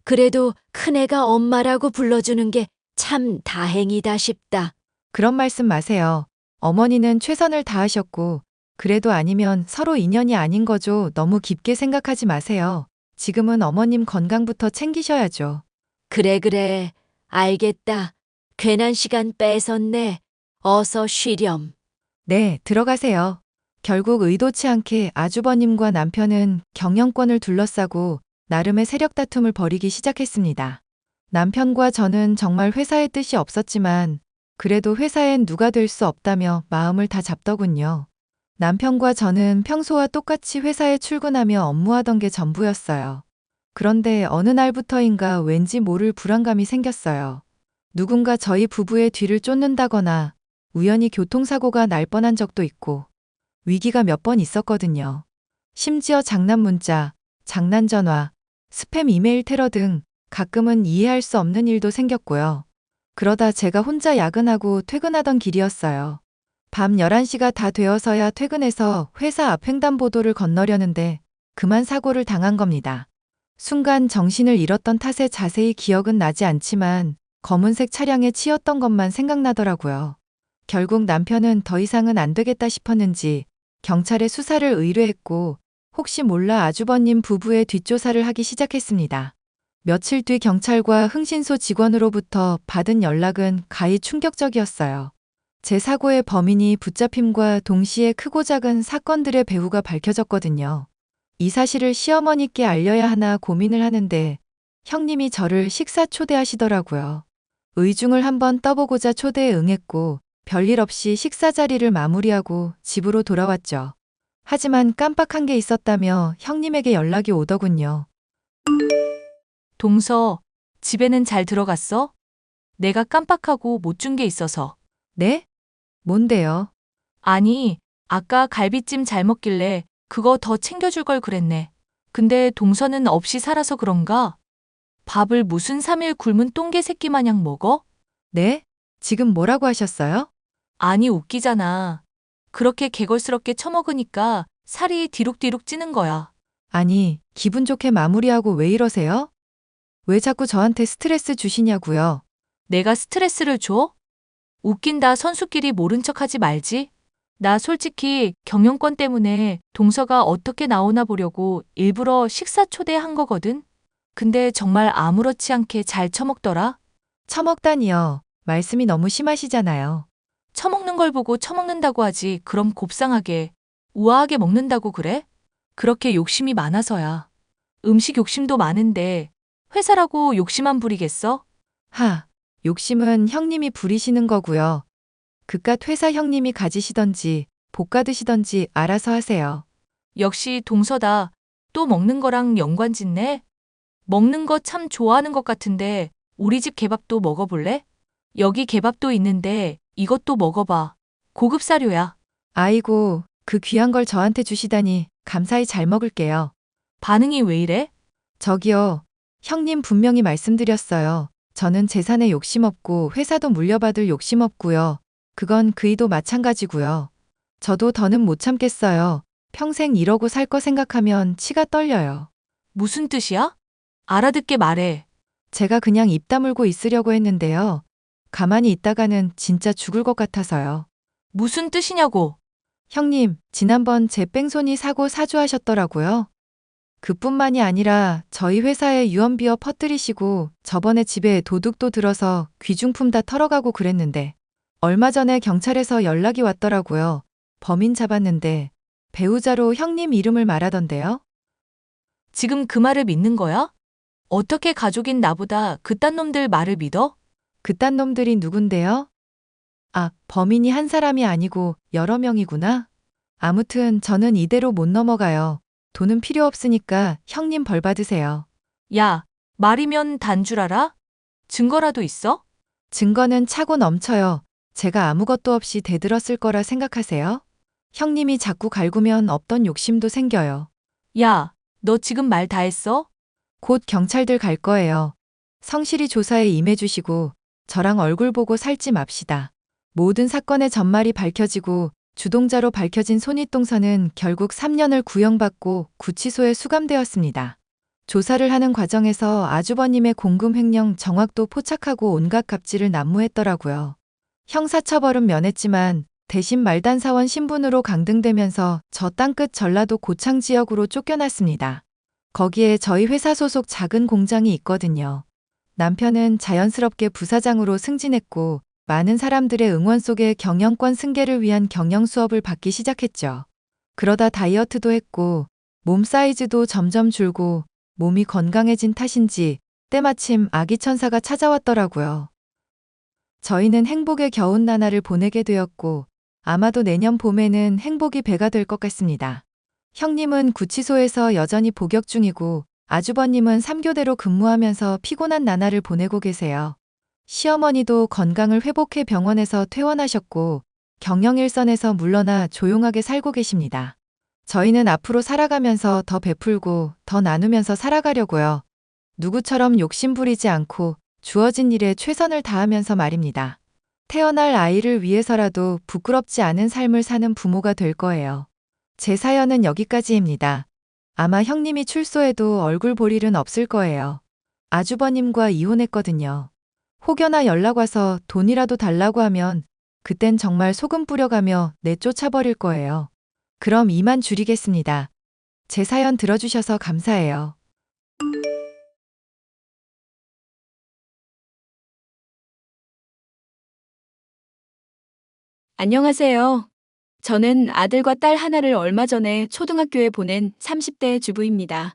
그래도 큰애가 엄마라고 불러주는 게 참 다행이다 싶다. 그런 말씀 마세요. 어머니는 최선을 다하셨고, 그래도 아니면 서로 인연이 아닌 거죠. 너무 깊게 생각하지 마세요. 지금은 어머님 건강부터 챙기셔야죠. 그래, 알겠다. 괜한 시간 뺏었네. 어서 쉬렴. 네, 들어가세요. 결국 의도치 않게 아주버님과 남편은 경영권을 둘러싸고 나름의 세력 다툼을 벌이기 시작했습니다. 남편과 저는 정말 회사의 뜻이 없었지만 그래도 회사엔 누가 될 수 없다며 마음을 다 잡더군요. 남편과 저는 평소와 똑같이 회사에 출근하며 업무하던 게 전부였어요. 그런데 어느 날부터인가 왠지 모를 불안감이 생겼어요. 누군가 저희 부부의 뒤를 쫓는다거나 우연히 교통사고가 날 뻔한 적도 있고 위기가 몇 번 있었거든요. 심지어 장난 문자, 장난 전화, 스팸 이메일 테러 등 가끔은 이해할 수 없는 일도 생겼고요. 그러다 제가 혼자 야근하고 퇴근하던 길이었어요. 밤 11시가 다 되어서야 퇴근해서 회사 앞 횡단보도를 건너려는데 그만 사고를 당한 겁니다. 순간 정신을 잃었던 탓에 자세히 기억은 나지 않지만 검은색 차량에 치였던 것만 생각나더라고요. 결국 남편은 더 이상은 안 되겠다 싶었는지 경찰에 수사를 의뢰했고 혹시 몰라 아주버님 부부의 뒷조사를 하기 시작했습니다. 며칠 뒤 경찰과 흥신소 직원으로부터 받은 연락은 가히 충격적이었어요. 제 사고의 범인이 붙잡힘과 동시에 크고 작은 사건들의 배후가 밝혀졌거든요. 이 사실을 시어머니께 알려야 하나 고민을 하는데 형님이 저를 식사 초대하시더라고요. 의중을 한번 떠보고자 초대에 응했고 별일 없이 식사 자리를 마무리하고 집으로 돌아왔죠. 하지만 깜빡한 게 있었다며 형님에게 연락이 오더군요. 동서, 집에는 잘 들어갔어? 내가 깜빡하고 못 준 게 있어서. 네? 뭔데요? 아니, 아까 갈비찜 잘 먹길래 그거 더 챙겨줄 걸 그랬네. 근데 동서는 없이 살아서 그런가? 밥을 무슨 3일 굶은 똥개 새끼 마냥 먹어? 네? 지금 뭐라고 하셨어요? 아니, 웃기잖아. 그렇게 개걸스럽게 처먹으니까 살이 디룩디룩 찌는 거야. 아니, 기분 좋게 마무리하고 왜 이러세요? 왜 자꾸 저한테 스트레스 주시냐고요? 내가 스트레스를 줘? 웃긴다. 선수끼리 모른 척 하지 말지. 나 솔직히 경영권 때문에 동서가 어떻게 나오나 보려고 일부러 식사 초대한 거거든. 근데 정말 아무렇지 않게 잘 처먹더라. 처먹다니요. 말씀이 너무 심하시잖아요. 처먹는 걸 보고 처먹는다고 하지. 그럼 곱상하게, 우아하게 먹는다고 그래? 그렇게 욕심이 많아서야. 음식 욕심도 많은데 회사라고 욕심 안 부리겠어? 하, 욕심은 형님이 부리시는 거고요. 그깟 회사 형님이 가지시던지 볶아 드시던지 알아서 하세요. 역시 동서다. 또 먹는 거랑 연관짓네? 먹는 거 참 좋아하는 것 같은데 우리 집 개밥도 먹어볼래? 여기 개밥도 있는데 이것도 먹어봐. 고급 사료야. 아이고, 그 귀한 걸 저한테 주시다니 감사히 잘 먹을게요. 반응이 왜 이래? 저기요, 형님 분명히 말씀드렸어요. 저는 재산에 욕심 없고 회사도 물려받을 욕심 없고요. 그건 그이도 마찬가지고요. 저도 더는 못 참겠어요. 평생 이러고 살 거 생각하면 치가 떨려요. 무슨 뜻이야? 알아듣게 말해. 제가 그냥 입 다물고 있으려고 했는데요. 가만히 있다가는 진짜 죽을 것 같아서요. 무슨 뜻이냐고. 형님, 지난번 제 뺑소니 사고 사주하셨더라고요. 그뿐만이 아니라 저희 회사에 유언비어 퍼뜨리시고 저번에 집에 도둑도 들어서 귀중품 다 털어가고 그랬는데 얼마 전에 경찰에서 연락이 왔더라고요. 범인 잡았는데 배우자로 형님 이름을 말하던데요. 지금 그 말을 믿는 거야? 어떻게 가족인 나보다 그딴 놈들 말을 믿어? 그딴 놈들이 누군데요? 아, 범인이 한 사람이 아니고 여러 명이구나. 아무튼 저는 이대로 못 넘어가요. 돈은 필요 없으니까 형님 벌 받으세요. 야, 말이면 단 줄 알아? 증거라도 있어? 증거는 차고 넘쳐요. 제가 아무것도 없이 대들었을 거라 생각하세요? 형님이 자꾸 갈구면 없던 욕심도 생겨요. 야, 너 지금 말 다 했어? 곧 경찰들 갈 거예요. 성실히 조사에 임해주시고 저랑 얼굴 보고 살지 맙시다. 모든 사건의 전말이 밝혀지고 주동자로 밝혀진 손윗동서는 결국 3년을 구형받고 구치소에 수감되었습니다. 조사를 하는 과정에서 아주버님의 공금 횡령 정확도 포착하고 온갖 갑질을 난무했더라고요. 형사처벌은 면했지만 대신 말단사원 신분으로 강등되면서 저 땅끝 전라도 고창 지역으로 쫓겨났습니다. 거기에 저희 회사 소속 작은 공장이 있거든요. 남편은 자연스럽게 부사장으로 승진했고 많은 사람들의 응원 속에 경영권 승계를 위한 경영 수업을 받기 시작했죠. 그러다 다이어트도 했고 몸 사이즈도 점점 줄고 몸이 건강해진 탓인지 때마침 아기 천사가 찾아왔더라고요. 저희는 행복의 겨운 나날을 보내게 되었고 아마도 내년 봄에는 행복이 배가 될 것 같습니다. 형님은 구치소에서 여전히 복역 중이고 아주버님은 3교대로 근무하면서 피곤한 나날을 보내고 계세요. 시어머니도 건강을 회복해 병원에서 퇴원하셨고 경영 일선에서 물러나 조용하게 살고 계십니다. 저희는 앞으로 살아가면서 더 베풀고 더 나누면서 살아가려고요. 누구처럼 욕심 부리지 않고 주어진 일에 최선을 다하면서 말입니다. 태어날 아이를 위해서라도 부끄럽지 않은 삶을 사는 부모가 될 거예요. 제 사연은 여기까지입니다. 아마 형님이 출소해도 얼굴 볼 일은 없을 거예요. 아주버님과 이혼했거든요. 혹여나 연락 와서 돈이라도 달라고 하면 그땐 정말 소금 뿌려가며 내쫓아버릴 거예요. 그럼 이만 줄이겠습니다. 제 사연 들어주셔서 감사해요. 안녕하세요. 저는 아들과 딸 하나를 얼마 전에 초등학교에 보낸 30대 주부입니다.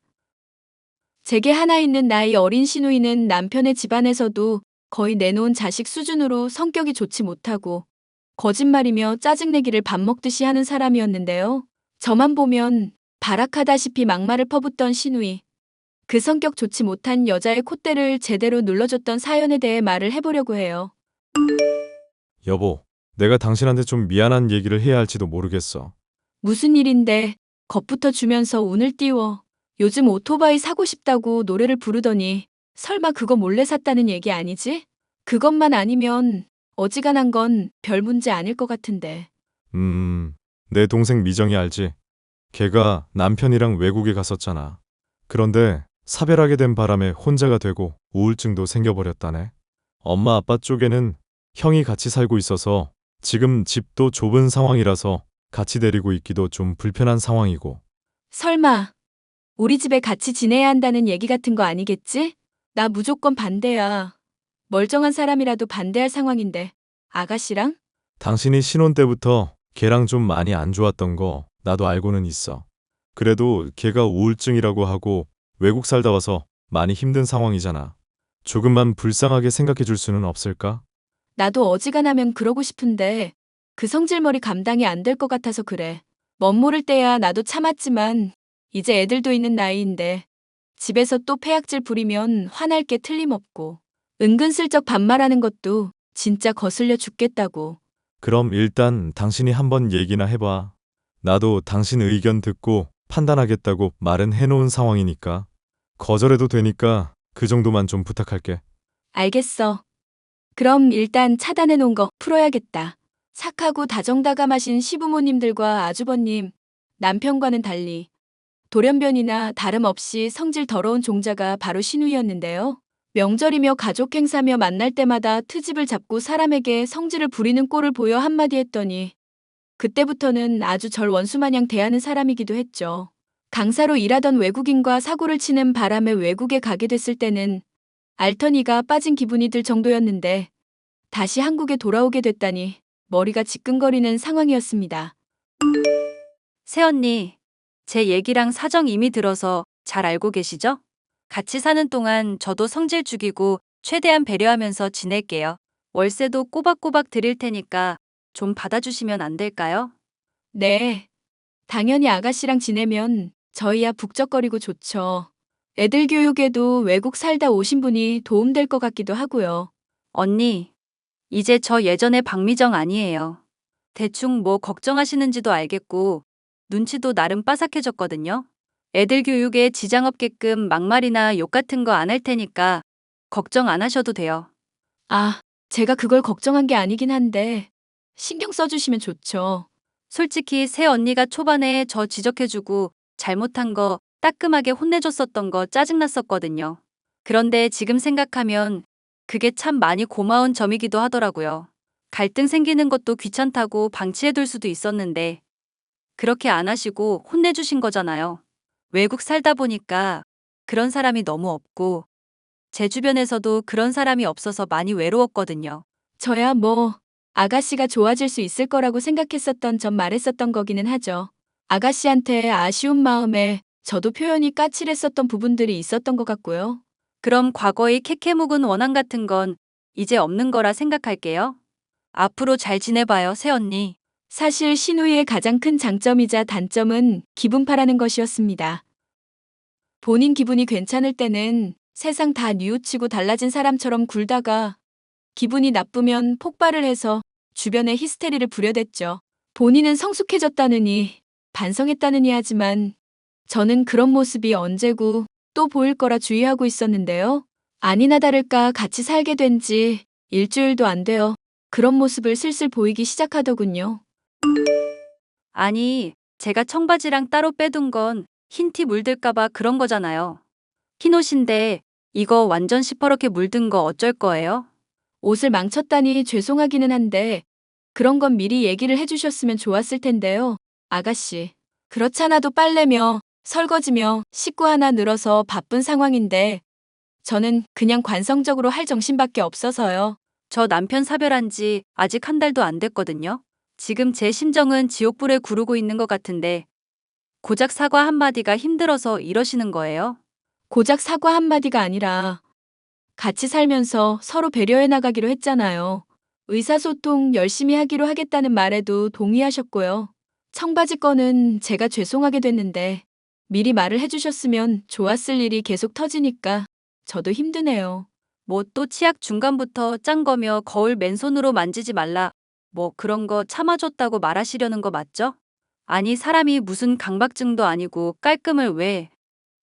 제게 하나 있는 나이 어린 시누이는 남편의 집안에서도 거의 내놓은 자식 수준으로 성격이 좋지 못하고 거짓말이며 짜증내기를 밥 먹듯이 하는 사람이었는데요. 저만 보면 발악하다시피 막말을 퍼붓던 시누이. 그 성격 좋지 못한 여자의 콧대를 제대로 눌러줬던 사연에 대해 말을 해보려고 해요. 여보, 내가 당신한테 좀 미안한 얘기를 해야 할지도 모르겠어. 무슨 일인데 겁부터 주면서 운을 띄워. 요즘 오토바이 사고 싶다고 노래를 부르더니 설마 그거 몰래 샀다는 얘기 아니지? 그것만 아니면 어지간한 건 별 문제 아닐 것 같은데. 내 동생 미정이 알지? 걔가 남편이랑 외국에 갔었잖아. 그런데 사별하게 된 바람에 혼자가 되고 우울증도 생겨버렸다네. 엄마 아빠 쪽에는 형이 같이 살고 있어서 지금 집도 좁은 상황이라서 같이 데리고 있기도 좀 불편한 상황이고. 설마 우리 집에 같이 지내야 한다는 얘기 같은 거 아니겠지? 나 무조건 반대야. 멀쩡한 사람이라도 반대할 상황인데. 아가씨랑? 당신이 신혼 때부터 걔랑 좀 많이 안 좋았던 거 나도 알고는 있어. 그래도 걔가 우울증이라고 하고 외국 살다 와서 많이 힘든 상황이잖아. 조금만 불쌍하게 생각해 줄 수는 없을까? 나도 어지간하면 그러고 싶은데 그 성질머리 감당이 안 될 것 같아서 그래. 멋 모를 때야 나도 참았지만 이제 애들도 있는 나이인데 집에서 또 패약질 부리면 화날 게 틀림없고 은근슬쩍 반말하는 것도 진짜 거슬려 죽겠다고. 그럼 일단 당신이 한번 얘기나 해봐. 나도 당신 의견 듣고 판단하겠다고 말은 해놓은 상황이니까. 거절해도 되니까 그 정도만 좀 부탁할게. 알겠어. 그럼 일단 차단해 놓은 거 풀어야겠다. 착하고 다정다감하신 시부모님들과 아주버님, 남편과는 달리 돌연변이나 다름없이 성질 더러운 종자가 바로 시누이였는데요. 명절이며 가족 행사며 만날 때마다 트집을 잡고 사람에게 성질을 부리는 꼴을 보여 한마디 했더니 그때부터는 아주 절 원수마냥 대하는 사람이기도 했죠. 강사로 일하던 외국인과 사고를 치는 바람에 외국에 가게 됐을 때는 알터니가 빠진 기분이 들 정도였는데 다시 한국에 돌아오게 됐다니 머리가 지끈거리는 상황이었습니다. 새언니, 제 얘기랑 사정 이미 들어서 잘 알고 계시죠? 같이 사는 동안 저도 성질 죽이고 최대한 배려하면서 지낼게요. 월세도 꼬박꼬박 드릴 테니까 좀 받아주시면 안 될까요? 네. 당연히 아가씨랑 지내면 저희야 북적거리고 좋죠. 애들 교육에도 외국 살다 오신 분이 도움될 것 같기도 하고요. 언니, 이제 저 예전의 박미정 아니에요. 대충 뭐 걱정하시는지도 알겠고 눈치도 나름 빠삭해졌거든요. 애들 교육에 지장 없게끔 막말이나 욕 같은 거 안 할 테니까 걱정 안 하셔도 돼요. 아, 제가 그걸 걱정한 게 아니긴 한데 신경 써주시면 좋죠. 솔직히 새 언니가 초반에 저 지적해주고 잘못한 거 따끔하게 혼내줬었던 거 짜증났었거든요. 그런데 지금 생각하면 그게 참 많이 고마운 점이기도 하더라고요. 갈등 생기는 것도 귀찮다고 방치해둘 수도 있었는데 그렇게 안 하시고 혼내주신 거잖아요. 외국 살다 보니까 그런 사람이 너무 없고 제 주변에서도 그런 사람이 없어서 많이 외로웠거든요. 저야 뭐 아가씨가 좋아질 수 있을 거라고 생각했었던 점 말했었던 거기는 하죠. 아가씨한테 아쉬운 마음에 저도 표현이 까칠했었던 부분들이 있었던 것 같고요. 그럼 과거의 캐캐묵은 원한 같은 건 이제 없는 거라 생각할게요. 앞으로 잘 지내봐요, 새언니. 사실 시누이의 가장 큰 장점이자 단점은 기분파라는 것이었습니다. 본인 기분이 괜찮을 때는 세상 다 뉘우치고 달라진 사람처럼 굴다가 기분이 나쁘면 폭발을 해서 주변에 히스테리를 부려댔죠. 본인은 성숙해졌다느니 반성했다느니 하지만 저는 그런 모습이 언제고 또 보일 거라 주의하고 있었는데요. 아니나 다를까 같이 살게 된 지 일주일도 안 되어 그런 모습을 슬슬 보이기 시작하더군요. 아니, 제가 청바지랑 따로 빼둔 건 흰 티 물들까봐 그런 거잖아요. 흰 옷인데 이거 완전 시퍼렇게 물든 거 어쩔 거예요? 옷을 망쳤다니 죄송하기는 한데 그런 건 미리 얘기를 해주셨으면 좋았을 텐데요. 아가씨, 그렇잖아도 빨래며 설거지며 식구 하나 늘어서 바쁜 상황인데 저는 그냥 관성적으로 할 정신밖에 없어서요. 저 남편 사별한 지 아직 한 달도 안 됐거든요. 지금 제 심정은 지옥불에 구르고 있는 것 같은데 고작 사과 한마디가 힘들어서 이러시는 거예요? 고작 사과 한마디가 아니라 같이 살면서 서로 배려해 나가기로 했잖아요. 의사소통 열심히 하기로 하겠다는 말에도 동의하셨고요. 청바지 건은 제가 죄송하게 됐는데 미리 말을 해주셨으면 좋았을 일이 계속 터지니까 저도 힘드네요. 뭐 또 치약 중간부터 짠 거며 거울 맨손으로 만지지 말라. 뭐 그런 거 참아줬다고 말하시려는 거 맞죠? 아니 사람이 무슨 강박증도 아니고 깔끔을 왜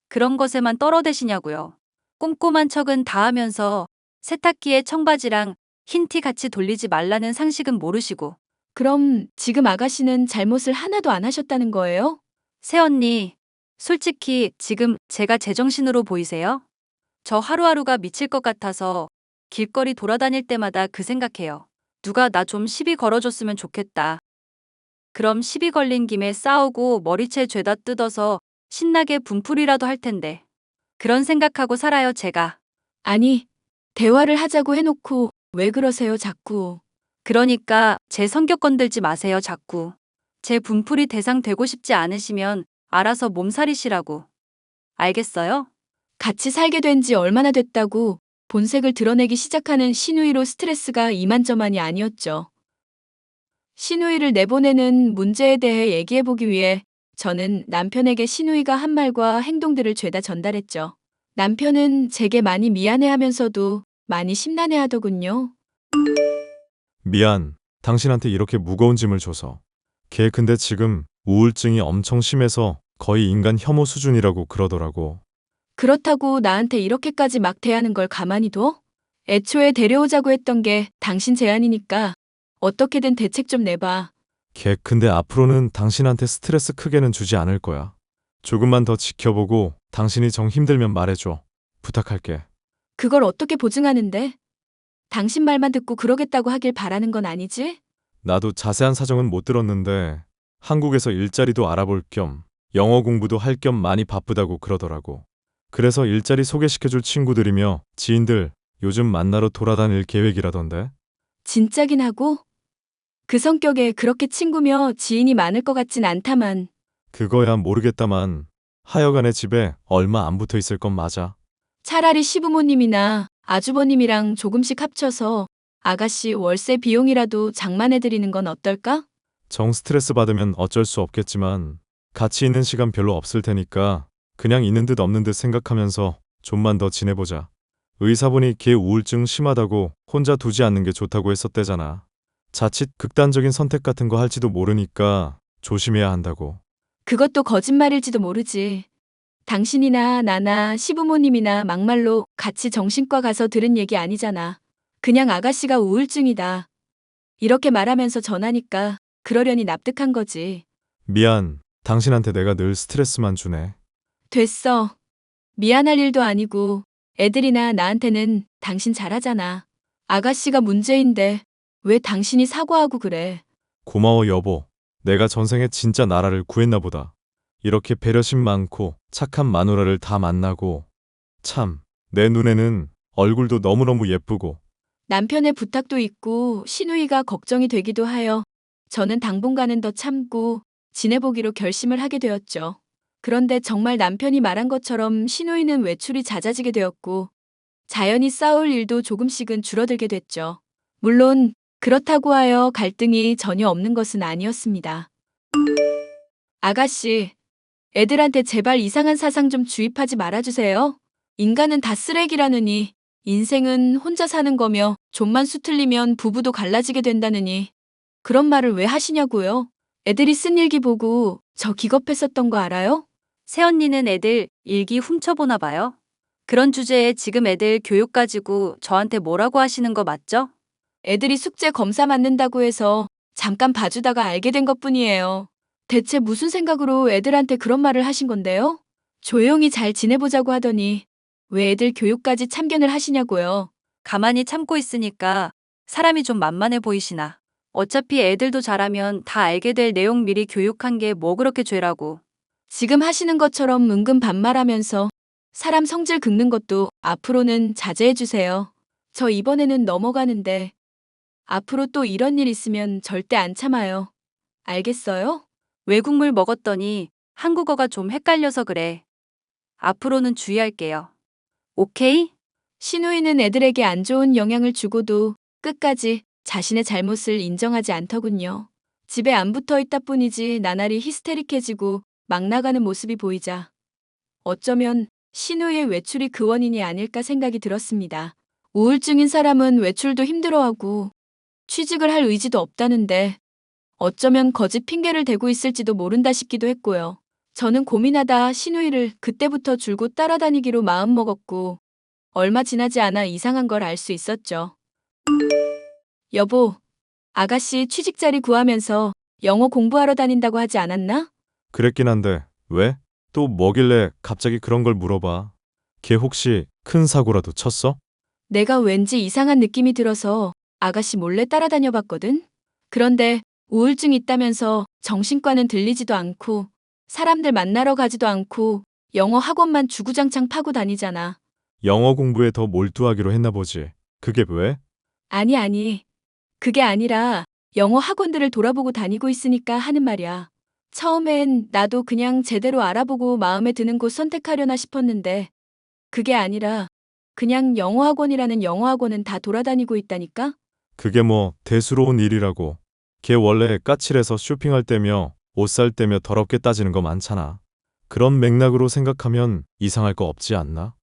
그런 것에만 떨어대시냐고요. 꼼꼼한 척은 다 하면서 세탁기에 청바지랑 흰 티 같이 돌리지 말라는 상식은 모르시고. 그럼 지금 아가씨는 잘못을 하나도 안 하셨다는 거예요? 새언니, 솔직히 지금 제가 제정신으로 보이세요? 저 하루하루가 미칠 것 같아서 길거리 돌아다닐 때마다 그 생각해요. 누가 나 좀 시비 걸어줬으면 좋겠다. 그럼 시비 걸린 김에 싸우고 머리채 죄다 뜯어서 신나게 분풀이라도 할 텐데. 그런 생각하고 살아요, 제가. 아니, 대화를 하자고 해놓고 왜 그러세요, 자꾸. 그러니까 제 성격 건들지 마세요, 자꾸. 제 분풀이 대상 되고 싶지 않으시면 알아서 몸살이시라고. 알겠어요? 같이 살게 된 지 얼마나 됐다고 본색을 드러내기 시작하는 신우이로 스트레스가 이만저만이 아니었죠. 신우이를 내보내는 문제에 대해 얘기해보기 위해 저는 남편에게 신우이가 한 말과 행동들을 죄다 전달했죠. 남편은 제게 많이 미안해하면서도 많이 심란해하더군요. 미안. 당신한테 이렇게 무거운 짐을 줘서. 걔 근데 지금 우울증이 엄청 심해서 거의 인간 혐오 수준이라고 그러더라고. 그렇다고 나한테 이렇게까지 막 대하는 걸 가만히 둬? 애초에 데려오자고 했던 게 당신 제안이니까 어떻게든 대책 좀 내봐. 걔 근데 앞으로는 당신한테 스트레스 크게는 주지 않을 거야. 조금만 더 지켜보고 당신이 정 힘들면 말해줘. 부탁할게. 그걸 어떻게 보증하는데? 당신 말만 듣고 그러겠다고 하길 바라는 건 아니지? 나도 자세한 사정은 못 들었는데 한국에서 일자리도 알아볼 겸 영어 공부도 할 겸 많이 바쁘다고 그러더라고. 그래서 일자리 소개시켜줄 친구들이며 지인들 요즘 만나러 돌아다닐 계획이라던데. 진짜긴 하고? 그 성격에 그렇게 친구며 지인이 많을 것 같진 않다만. 그거야 모르겠다만 하여간에 집에 얼마 안 붙어 있을 건 맞아. 차라리 시부모님이나 아주버님이랑 조금씩 합쳐서 아가씨 월세 비용이라도 장만해드리는 건 어떨까? 정 스트레스 받으면 어쩔 수 없겠지만 같이 있는 시간 별로 없을 테니까 그냥 있는 듯 없는 듯 생각하면서 좀만 더 지내보자. 의사분이 걔 우울증 심하다고 혼자 두지 않는 게 좋다고 했었대잖아. 자칫 극단적인 선택 같은 거 할지도 모르니까 조심해야 한다고. 그것도 거짓말일지도 모르지. 당신이나 나나 시부모님이나 막말로 같이 정신과 가서 들은 얘기 아니잖아. 그냥 아가씨가 우울증이다. 이렇게 말하면서 전하니까 그러려니 납득한 거지. 미안. 당신한테 내가 늘 스트레스만 주네. 됐어. 미안할 일도 아니고 애들이나 나한테는 당신 잘하잖아. 아가씨가 문제인데 왜 당신이 사과하고 그래? 고마워 여보. 내가 전생에 진짜 나라를 구했나 보다. 이렇게 배려심 많고 착한 마누라를 다 만나고 참 내 눈에는 얼굴도 너무너무 예쁘고. 남편의 부탁도 있고 신우이가 걱정이 되기도 하여 저는 당분간은 더 참고 지내보기로 결심을 하게 되었죠. 그런데 정말 남편이 말한 것처럼 신우이는 외출이 잦아지게 되었고 자연히 싸울 일도 조금씩은 줄어들게 됐죠. 물론 그렇다고 하여 갈등이 전혀 없는 것은 아니었습니다. 아가씨, 애들한테 제발 이상한 사상 좀 주입하지 말아주세요. 인간은 다 쓰레기라느니 인생은 혼자 사는 거며 좀만 수틀리면 부부도 갈라지게 된다느니 그런 말을 왜 하시냐고요? 애들이 쓴 일기 보고 저 기겁했었던 거 알아요? 새언니는 애들 일기 훔쳐보나 봐요. 그런 주제에 지금 애들 교육 가지고 저한테 뭐라고 하시는 거 맞죠? 애들이 숙제 검사 맞는다고 해서 잠깐 봐주다가 알게 된 것뿐이에요. 대체 무슨 생각으로 애들한테 그런 말을 하신 건데요? 조용히 잘 지내보자고 하더니 왜 애들 교육까지 참견을 하시냐고요. 가만히 참고 있으니까 사람이 좀 만만해 보이시나. 어차피 애들도 자라면 다 알게 될 내용 미리 교육한 게 뭐 그렇게 죄라고. 지금 하시는 것처럼 은근 반말하면서 사람 성질 긁는 것도 앞으로는 자제해주세요. 저 이번에는 넘어가는데 앞으로 또 이런 일 있으면 절대 안 참아요. 알겠어요? 외국물 먹었더니 한국어가 좀 헷갈려서 그래. 앞으로는 주의할게요. 오케이? 신우이는 애들에게 안 좋은 영향을 주고도 끝까지 자신의 잘못을 인정하지 않더군요. 집에 안 붙어 있다 뿐이지 나날이 히스테릭해지고 막 나가는 모습이 보이자 어쩌면 신우이의 외출이 그 원인이 아닐까 생각이 들었습니다. 우울증인 사람은 외출도 힘들어하고 취직을 할 의지도 없다는데 어쩌면 거짓 핑계를 대고 있을지도 모른다 싶기도 했고요. 저는 고민하다 신우이를 그때부터 줄곧 따라다니기로 마음먹었고 얼마 지나지 않아 이상한 걸 알 수 있었죠. 여보, 아가씨 취직자리 구하면서 영어 공부하러 다닌다고 하지 않았나? 그랬긴 한데 왜? 또 뭐길래 갑자기 그런 걸 물어봐. 걔 혹시 큰 사고라도 쳤어? 내가 왠지 이상한 느낌이 들어서 아가씨 몰래 따라다녀 봤거든? 그런데 우울증 있다면서 정신과는 들리지도 않고 사람들 만나러 가지도 않고 영어 학원만 주구장창 파고 다니잖아. 영어 공부에 더 몰두하기로 했나 보지. 그게 왜? 아니. 그게 아니라 영어 학원들을 돌아보고 다니고 있으니까 하는 말이야. 처음엔 나도 그냥 제대로 알아보고 마음에 드는 곳 선택하려나 싶었는데 그게 아니라 그냥 영어 학원이라는 영어 학원은 다 돌아다니고 있다니까? 그게 뭐 대수로운 일이라고. 걔 원래 까칠해서 쇼핑할 때며 옷 살 때며 더럽게 따지는 거 많잖아. 그런 맥락으로 생각하면 이상할 거 없지 않나?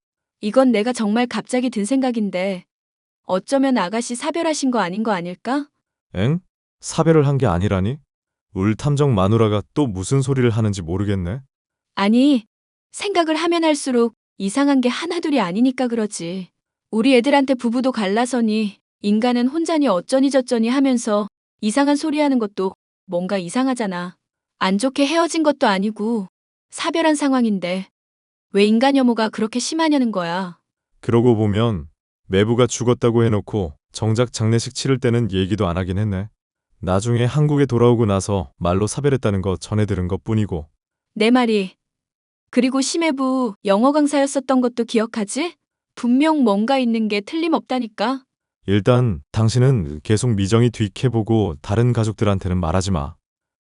이건 내가 정말 갑자기 든 생각인데 어쩌면 아가씨 사별하신 거 아닌 거 아닐까? 엥? 사별을 한 게 아니라니? 울 탐정 마누라가 또 무슨 소리를 하는지 모르겠네. 아니, 생각을 하면 할수록 이상한 게 하나둘이 아니니까 그러지. 우리 애들한테 부부도 갈라서니 인간은 혼자니 어쩌니 저쩌니 하면서 이상한 소리 하는 것도 뭔가 이상하잖아. 안 좋게 헤어진 것도 아니고 사별한 상황인데 왜 인간 혐오가 그렇게 심하냐는 거야. 그러고 보면 매부가 죽었다고 해놓고 정작 장례식 치를 때는 얘기도 안 하긴 했네. 나중에 한국에 돌아오고 나서 말로 사별했다는 거 전해 들은 것뿐이고. 내 말이. 그리고 심해부 영어 강사였었던 것도 기억하지? 분명 뭔가 있는 게 틀림없다니까. 일단 당신은 계속 미정이 뒤캐보고 다른 가족들한테는 말하지 마.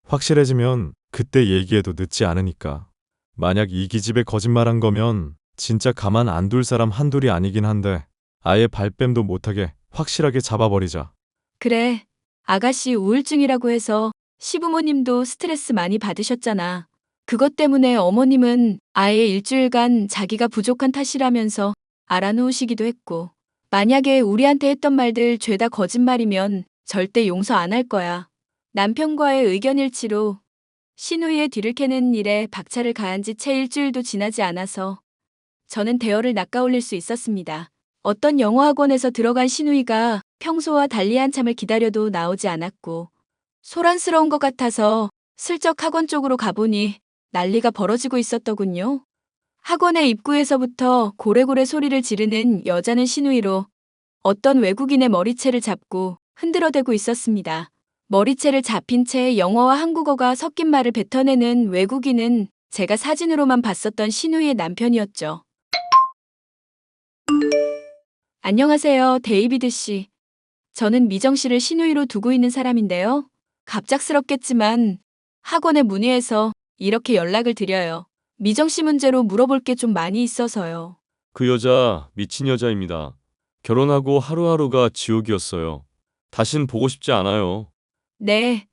확실해지면 그때 얘기해도 늦지 않으니까. 만약 이 기집애 거짓말한 거면 진짜 가만 안 둘 사람 한둘이 아니긴 한데 아예 발뺌도 못하게 확실하게 잡아버리자. 그래. 아가씨 우울증이라고 해서 시부모님도 스트레스 많이 받으셨잖아. 그것 때문에 어머님은 아예 일주일간 자기가 부족한 탓이라면서 알아놓으시기도 했고. 만약에 우리한테 했던 말들 죄다 거짓말이면 절대 용서 안 할 거야. 남편과의 의견 일치로 신우이의 뒤를 캐는 일에 박차를 가한 지 채 일주일도 지나지 않아서 저는 대어를 낚아올릴 수 있었습니다. 어떤 영어 학원에서 들어간 신우이가 평소와 달리 한참을 기다려도 나오지 않았고 소란스러운 것 같아서 슬쩍 학원 쪽으로 가보니 난리가 벌어지고 있었더군요. 학원의 입구에서부터 고래고래 소리를 지르는 여자는 신우이로 어떤 외국인의 머리채를 잡고 흔들어대고 있었습니다. 머리채를 잡힌 채 영어와 한국어가 섞인 말을 뱉어내는 외국인은 제가 사진으로만 봤었던 신우이의 남편이었죠. 안녕하세요, 데이비드 씨. 저는 미정 씨를 신우이로 두고 있는 사람인데요. 갑작스럽겠지만 학원에 문의해서 이렇게 연락을 드려요. 미정 씨 문제로 물어볼 게 좀 많이 있어서요. 그 여자 미친 여자입니다. 결혼하고 하루하루가 지옥이었어요. 다신 보고 싶지 않아요. 네.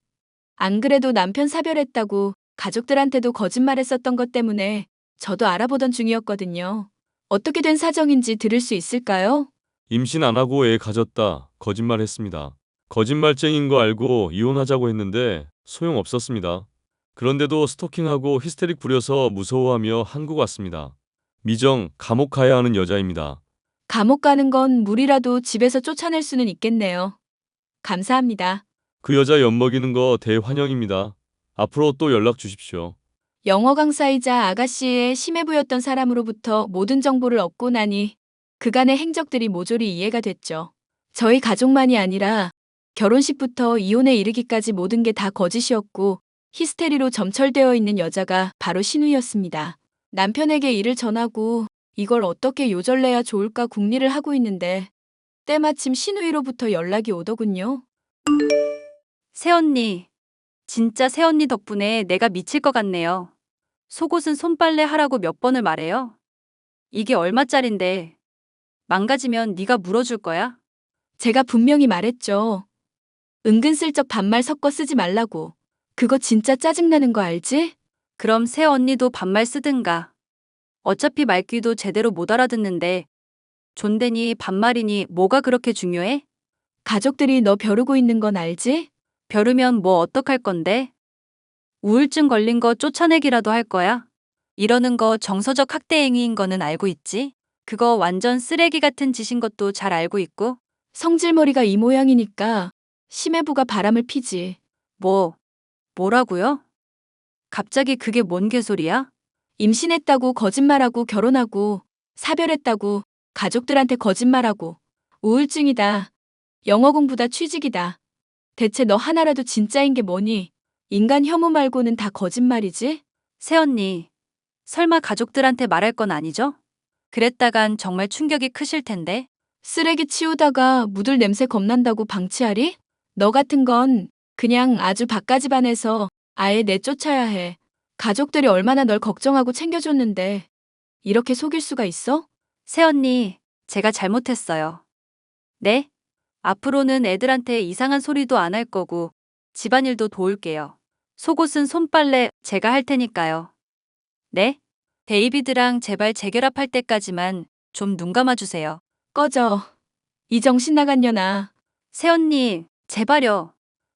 안 그래도 남편 사별했다고 가족들한테도 거짓말했었던 것 때문에 저도 알아보던 중이었거든요. 어떻게 된 사정인지 들을 수 있을까요? 임신 안 하고 애 가졌다. 거짓말했습니다. 거짓말쟁인 거 알고 이혼하자고 했는데 소용없었습니다. 그런데도 스토킹하고 히스테릭 부려서 무서워하며 한국 왔습니다. 미정, 감옥 가야 하는 여자입니다. 감옥 가는 건 물이라도 집에서 쫓아낼 수는 있겠네요. 감사합니다. 그 여자 엿먹이는 거 대환영입니다. 앞으로 또 연락 주십시오. 영어 강사이자 아가씨의 심해부였던 사람으로부터 모든 정보를 얻고 나니 그간의 행적들이 모조리 이해가 됐죠. 저희 가족만이 아니라 결혼식부터 이혼에 이르기까지 모든 게 다 거짓이었고 히스테리로 점철되어 있는 여자가 바로 신우이였습니다. 남편에게 일을 전하고 이걸 어떻게 요절내야 좋을까 궁리를 하고 있는데 때마침 신우이로부터 연락이 오더군요. 새언니, 진짜 새언니 덕분에 내가 미칠 것 같네요. 속옷은 손빨래 하라고 몇 번을 말해요? 이게 얼마짜린데? 망가지면 네가 물어줄 거야? 제가 분명히 말했죠. 은근슬쩍 반말 섞어 쓰지 말라고. 그거 진짜 짜증나는 거 알지? 그럼 새 언니도 반말 쓰든가. 어차피 말귀도 제대로 못 알아듣는데 존대니 반말이니 뭐가 그렇게 중요해? 가족들이 너 벼르고 있는 건 알지? 벼르면 뭐 어떡할 건데? 우울증 걸린 거 쫓아내기라도 할 거야? 이러는 거 정서적 학대 행위인 거는 알고 있지? 그거 완전 쓰레기 같은 짓인 것도 잘 알고 있고? 성질머리가 이 모양이니까 심해부가 바람을 피지. 뭐라고요? 갑자기 그게 뭔 개소리야? 임신했다고 거짓말하고 결혼하고 사별했다고 가족들한테 거짓말하고 우울증이다. 영어 공부다 취직이다. 대체 너 하나라도 진짜인 게 뭐니? 인간 혐오 말고는 다 거짓말이지? 새언니, 설마 가족들한테 말할 건 아니죠? 그랬다간 정말 충격이 크실 텐데. 쓰레기 치우다가 묻을 냄새 겁난다고 방치하리? 너 같은 건 그냥 아주 바가지반에서 아예 내쫓아야 해. 가족들이 얼마나 널 걱정하고 챙겨줬는데 이렇게 속일 수가 있어? 새언니, 제가 잘못했어요. 네? 앞으로는 애들한테 이상한 소리도 안 할 거고 집안일도 도울게요. 속옷은 손빨래 제가 할 테니까요. 네? 데이비드랑 제발 재결합할 때까지만 좀 눈 감아주세요. 꺼져. 이 정신 나간 년아. 새언니, 제발요.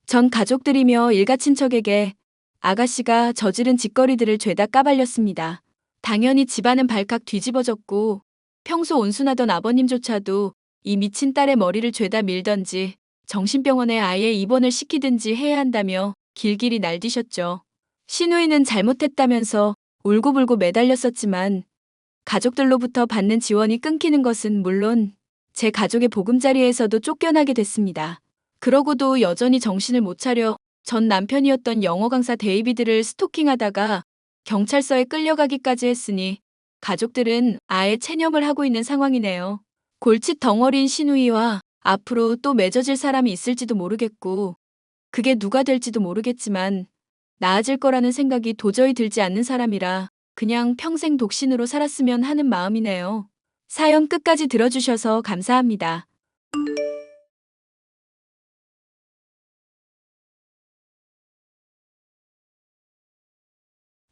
전 가족들이며 일가 친척에게 아가씨가 저지른 짓거리들을 죄다 까발렸습니다. 당연히 집안은 발칵 뒤집어졌고 평소 온순하던 아버님조차도 이 미친 딸의 머리를 죄다 밀던지 정신병원에 아예 입원을 시키든지 해야 한다며 길길이 날뛰셨죠. 시누이는 잘못했다면서 울고불고 매달렸었지만 가족들로부터 받는 지원이 끊기는 것은 물론 제 가족의 보금자리에서도 쫓겨나게 됐습니다. 그러고도 여전히 정신을 못 차려 전 남편이었던 영어 강사 데이비드를 스토킹하다가 경찰서에 끌려가기까지 했으니 가족들은 아예 체념을 하고 있는 상황이네요. 골칫 덩어리인 시누이와 앞으로 또 맺어질 사람이 있을지도 모르겠고 그게 누가 될지도 모르겠지만 나아질 거라는 생각이 도저히 들지 않는 사람이라 그냥 평생 독신으로 살았으면 하는 마음이네요. 사연 끝까지 들어주셔서 감사합니다.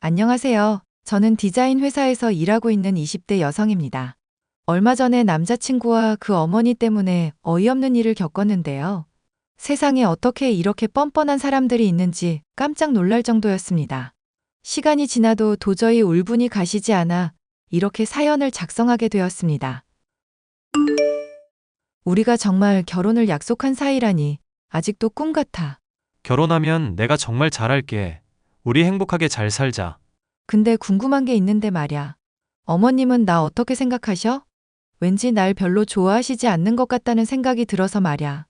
안녕하세요. 저는 디자인 회사에서 일하고 있는 20대 여성입니다. 얼마 전에 남자친구와 그 어머니 때문에 어이없는 일을 겪었는데요. 세상에 어떻게 이렇게 뻔뻔한 사람들이 있는지 깜짝 놀랄 정도였습니다. 시간이 지나도 도저히 울분이 가시지 않아 이렇게 사연을 작성하게 되었습니다. 우리가 정말 결혼을 약속한 사이라니 아직도 꿈 같아. 결혼하면 내가 정말 잘할게. 우리 행복하게 잘 살자. 근데 궁금한 게 있는데 말야. 어머님은 나 어떻게 생각하셔? 왠지 날 별로 좋아하시지 않는 것 같다는 생각이 들어서 말야.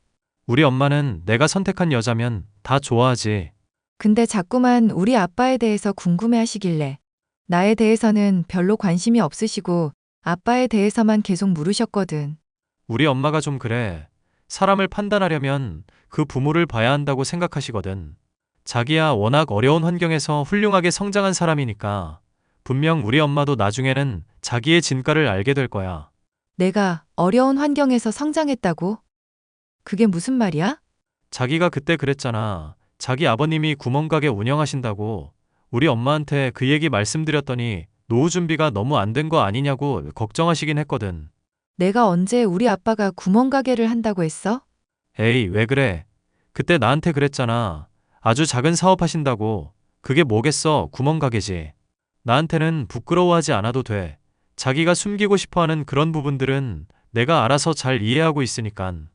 우리 엄마는 내가 선택한 여자면 다 좋아하지. 근데 자꾸만 우리 아빠에 대해서 궁금해 하시길래 나에 대해서는 별로 관심이 없으시고 아빠에 대해서만 계속 물으셨거든. 우리 엄마가 좀 그래. 사람을 판단하려면 그 부모를 봐야 한다고 생각하시거든. 자기야 워낙 어려운 환경에서 훌륭하게 성장한 사람이니까 분명 우리 엄마도 나중에는 자기의 진가를 알게 될 거야. 내가 어려운 환경에서 성장했다고? 그게 무슨 말이야? 자기가 그때 그랬잖아. 자기 아버님이 구멍가게 운영하신다고. 우리 엄마한테 그 얘기 말씀드렸더니 노후 준비가 너무 안 된 거 아니냐고 걱정하시긴 했거든. 내가 언제 우리 아빠가 구멍가게를 한다고 했어? 에이, 왜 그래? 그때 나한테 그랬잖아. 아주 작은 사업 하신다고. 그게 뭐겠어, 구멍가게지. 나한테는 부끄러워하지 않아도 돼. 자기가 숨기고 싶어하는 그런 부분들은 내가 알아서 잘 이해하고 있으니깐.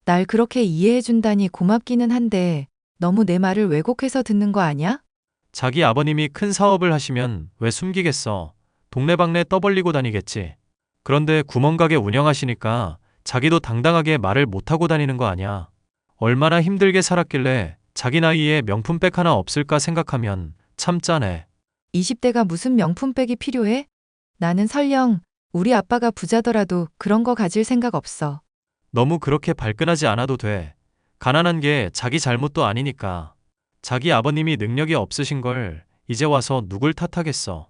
날 그렇게 이해해준다니 고맙기는 한데 너무 내 말을 왜곡해서 듣는 거 아니야? 자기 아버님이 큰 사업을 하시면 왜 숨기겠어. 동네방네 떠벌리고 다니겠지. 그런데 구멍가게 운영하시니까 자기도 당당하게 말을 못하고 다니는 거 아니야. 얼마나 힘들게 살았길래 자기 나이에 명품백 하나 없을까 생각하면 참 짠해. 20대가 무슨 명품백이 필요해? 나는 설령 우리 아빠가 부자더라도 그런 거 가질 생각 없어. 너무 그렇게 발끈하지 않아도 돼. 가난한 게 자기 잘못도 아니니까. 자기 아버님이 능력이 없으신 걸 이제 와서 누굴 탓하겠어.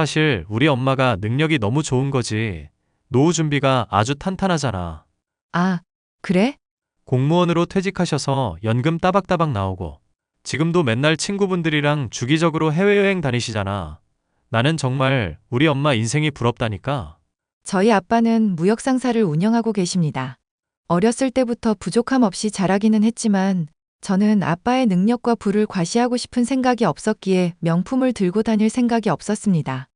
사실 우리 엄마가 능력이 너무 좋은 거지. 노후 준비가 아주 탄탄하잖아. 아, 그래? 공무원으로 퇴직하셔서 연금 따박따박 나오고 지금도 맨날 친구분들이랑 주기적으로 해외여행 다니시잖아. 나는 정말 우리 엄마 인생이 부럽다니까. 저희 아빠는 무역상사를 운영하고 계십니다. 어렸을 때부터 부족함 없이 자라기는 했지만 저는 아빠의 능력과 부를 과시하고 싶은 생각이 없었기에 명품을 들고 다닐 생각이 없었습니다.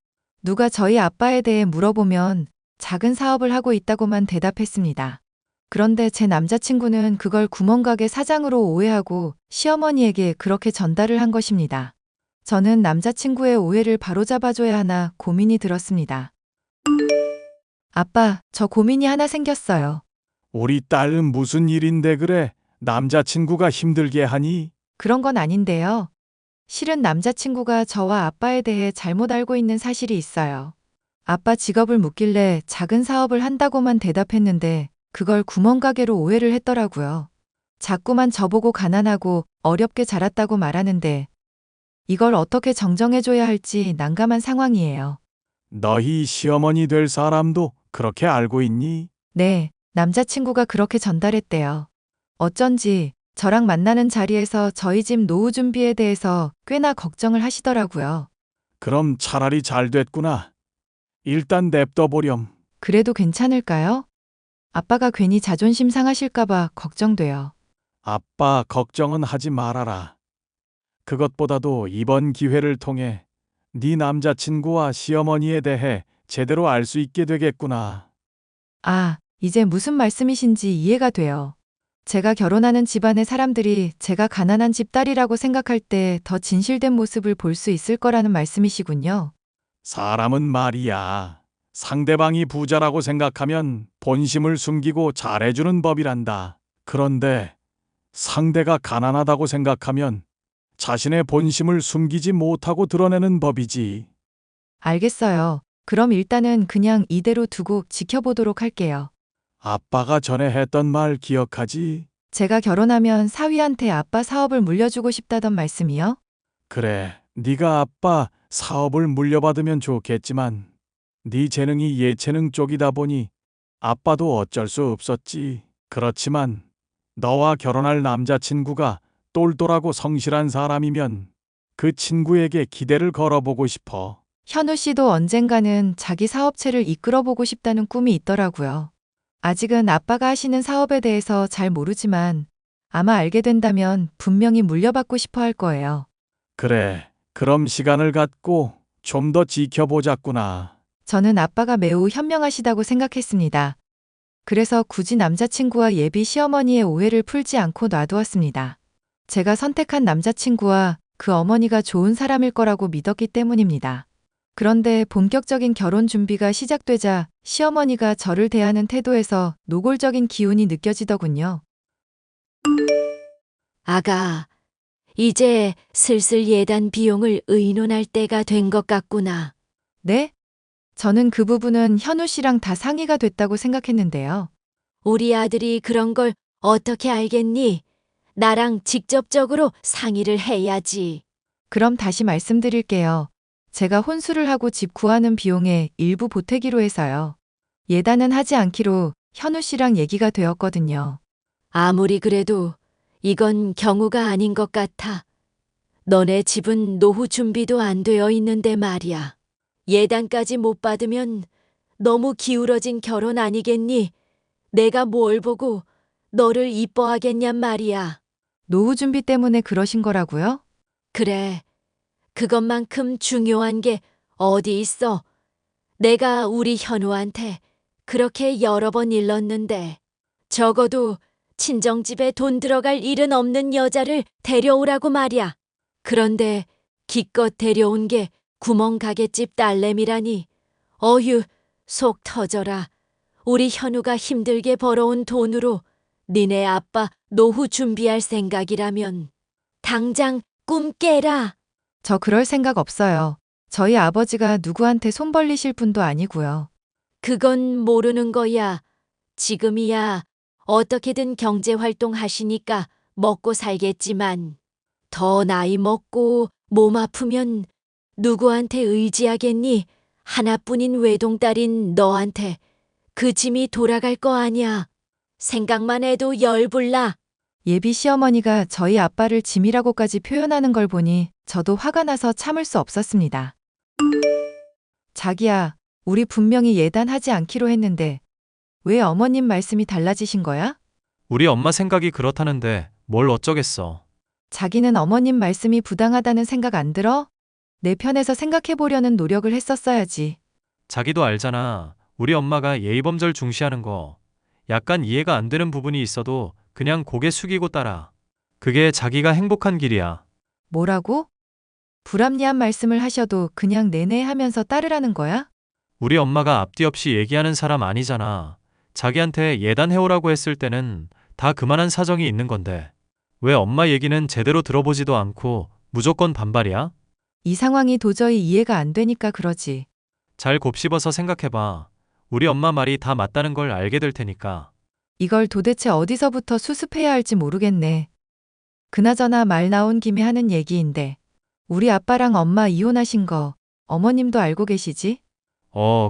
누가 저희 아빠에 대해 물어보면 작은 사업을 하고 있다고만 대답했습니다. 그런데 제 남자친구는 그걸 구멍가게 사장으로 오해하고 시어머니에게 그렇게 전달을 한 것입니다. 저는 남자친구의 오해를 바로잡아줘야 하나 고민이 들었습니다. 아빠, 저 고민이 하나 생겼어요. 우리 딸은 무슨 일인데 그래? 남자친구가 힘들게 하니? 그런 건 아닌데요. 실은 남자친구가 저와 아빠에 대해 잘못 알고 있는 사실이 있어요. 아빠 직업을 묻길래 작은 사업을 한다고만 대답했는데 그걸 구멍가게로 오해를 했더라고요. 자꾸만 저보고 가난하고 어렵게 자랐다고 말하는데 이걸 어떻게 정정해줘야 할지 난감한 상황이에요. 너희 시어머니 될 사람도 그렇게 알고 있니? 네, 남자친구가 그렇게 전달했대요. 어쩐지 저랑 만나는 자리에서 저희 집 노후 준비에 대해서 꽤나 걱정을 하시더라고요. 그럼 차라리 잘 됐구나. 일단 냅둬보렴. 그래도 괜찮을까요? 아빠가 괜히 자존심 상하실까봐 걱정돼요. 아빠 걱정은 하지 말아라. 그것보다도 이번 기회를 통해 네 남자친구와 시어머니에 대해 제대로 알 수 있게 되겠구나. 아, 이제 무슨 말씀이신지 이해가 돼요. 제가 결혼하는 집안의 사람들이 제가 가난한 집 딸이라고 생각할 때 더 진실된 모습을 볼 수 있을 거라는 말씀이시군요. 사람은 말이야. 상대방이 부자라고 생각하면 본심을 숨기고 잘해주는 법이란다. 그런데 상대가 가난하다고 생각하면 자신의 본심을 숨기지 못하고 드러내는 법이지. 알겠어요. 그럼 일단은 그냥 이대로 두고 지켜보도록 할게요. 아빠가 전에 했던 말 기억하지? 제가 결혼하면 사위한테 아빠 사업을 물려주고 싶다던 말씀이요? 그래, 네가 아빠 사업을 물려받으면 좋겠지만 네 재능이 예체능 쪽이다 보니 아빠도 어쩔 수 없었지. 그렇지만 너와 결혼할 남자친구가 똘똘하고 성실한 사람이면 그 친구에게 기대를 걸어보고 싶어. 현우 씨도 언젠가는 자기 사업체를 이끌어보고 싶다는 꿈이 있더라고요. 아직은 아빠가 하시는 사업에 대해서 잘 모르지만 아마 알게 된다면 분명히 물려받고 싶어 할 거예요. 그래, 그럼 시간을 갖고 좀 더 지켜보자꾸나. 저는 아빠가 매우 현명하시다고 생각했습니다. 그래서 굳이 남자친구와 예비 시어머니의 오해를 풀지 않고 놔두었습니다. 제가 선택한 남자친구와 그 어머니가 좋은 사람일 거라고 믿었기 때문입니다. 그런데 본격적인 결혼 준비가 시작되자 시어머니가 저를 대하는 태도에서 노골적인 기운이 느껴지더군요. 아가, 이제 슬슬 예단 비용을 의논할 때가 된 것 같구나. 네? 저는 그 부분은 현우 씨랑 다 상의가 됐다고 생각했는데요. 우리 아들이 그런 걸 어떻게 알겠니? 나랑 직접적으로 상의를 해야지. 그럼 다시 말씀드릴게요. 제가 혼수를 하고 집 구하는 비용에 일부 보태기로 해서요. 예단은 하지 않기로 현우 씨랑 얘기가 되었거든요. 아무리 그래도 이건 경우가 아닌 것 같아. 너네 집은 노후 준비도 안 되어 있는데 말이야. 예단까지 못 받으면 너무 기울어진 결혼 아니겠니? 내가 뭘 보고 너를 이뻐하겠냔 말이야. 노후 준비 때문에 그러신 거라고요? 그래. 그것만큼 중요한 게 어디 있어. 내가 우리 현우한테 그렇게 여러 번 일렀는데 적어도 친정집에 돈 들어갈 일은 없는 여자를 데려오라고 말이야. 그런데 기껏 데려온 게 구멍가게집 딸내미라니. 어휴, 속 터져라. 우리 현우가 힘들게 벌어온 돈으로 니네 아빠 노후 준비할 생각이라면 당장 꿈 깨라. 저 그럴 생각 없어요. 저희 아버지가 누구한테 손 벌리실 분도 아니고요. 그건 모르는 거야. 지금이야 어떻게든 경제활동 하시니까 먹고 살겠지만 더 나이 먹고 몸 아프면 누구한테 의지하겠니? 하나뿐인 외동딸인 너한테 그 짐이 돌아갈 거 아니야. 생각만 해도 열불나. 예비 시어머니가 저희 아빠를 짐이라고까지 표현하는 걸 보니 저도 화가 나서 참을 수 없었습니다. 자기야, 우리 분명히 예단하지 않기로 했는데 왜 어머님 말씀이 달라지신 거야? 우리 엄마 생각이 그렇다는데 뭘 어쩌겠어. 자기는 어머님 말씀이 부당하다는 생각 안 들어? 내 편에서 생각해 보려는 노력을 했었어야지. 자기도 알잖아. 우리 엄마가 예의범절 중시하는 거. 약간 이해가 안 되는 부분이 있어도 그냥 고개 숙이고 따라. 그게 자기가 행복한 길이야. 뭐라고? 불합리한 말씀을 하셔도 그냥 내내 하면서 따르라는 거야? 우리 엄마가 앞뒤 없이 얘기하는 사람 아니잖아. 자기한테 예단해오라고 했을 때는 다 그만한 사정이 있는 건데. 왜 엄마 얘기는 제대로 들어보지도 않고 무조건 반발이야? 이 상황이 도저히 이해가 안 되니까 그러지. 잘 곱씹어서 생각해봐. 우리 엄마 말이 다 맞다는 걸 알게 될 테니까. 이걸 도대체 어디서부터 수습해야 할지 모르겠네. 그나저나 말 나온 김에 하는 얘기인데 우리 아빠랑 엄마 이혼하신 거 어머님도 알고 계시지?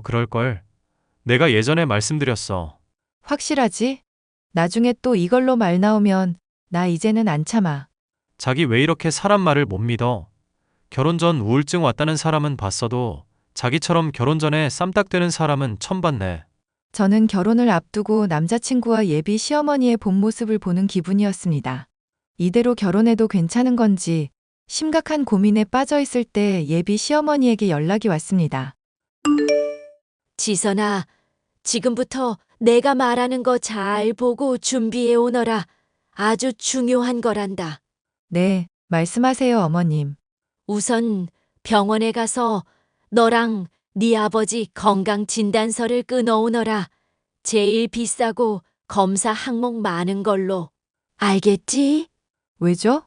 그럴걸. 내가 예전에 말씀드렸어. 확실하지? 나중에 또 이걸로 말 나오면 나 이제는 안 참아. 자기 왜 이렇게 사람 말을 못 믿어? 결혼 전 우울증 왔다는 사람은 봤어도 자기처럼 결혼 전에 쌈딱되는 사람은 처음 봤네. 저는 결혼을 앞두고 남자친구와 예비 시어머니의 본 모습을 보는 기분이었습니다. 이대로 결혼해도 괜찮은 건지 심각한 고민에 빠져 있을 때 예비 시어머니에게 연락이 왔습니다. 지선아, 지금부터 내가 말하는 거 잘 보고 준비해 오너라. 아주 중요한 거란다. 네, 말씀하세요, 어머님. 우선 병원에 가서 너랑 네 아버지 건강진단서를 끊어오너라. 제일 비싸고 검사 항목 많은 걸로. 알겠지? 왜죠?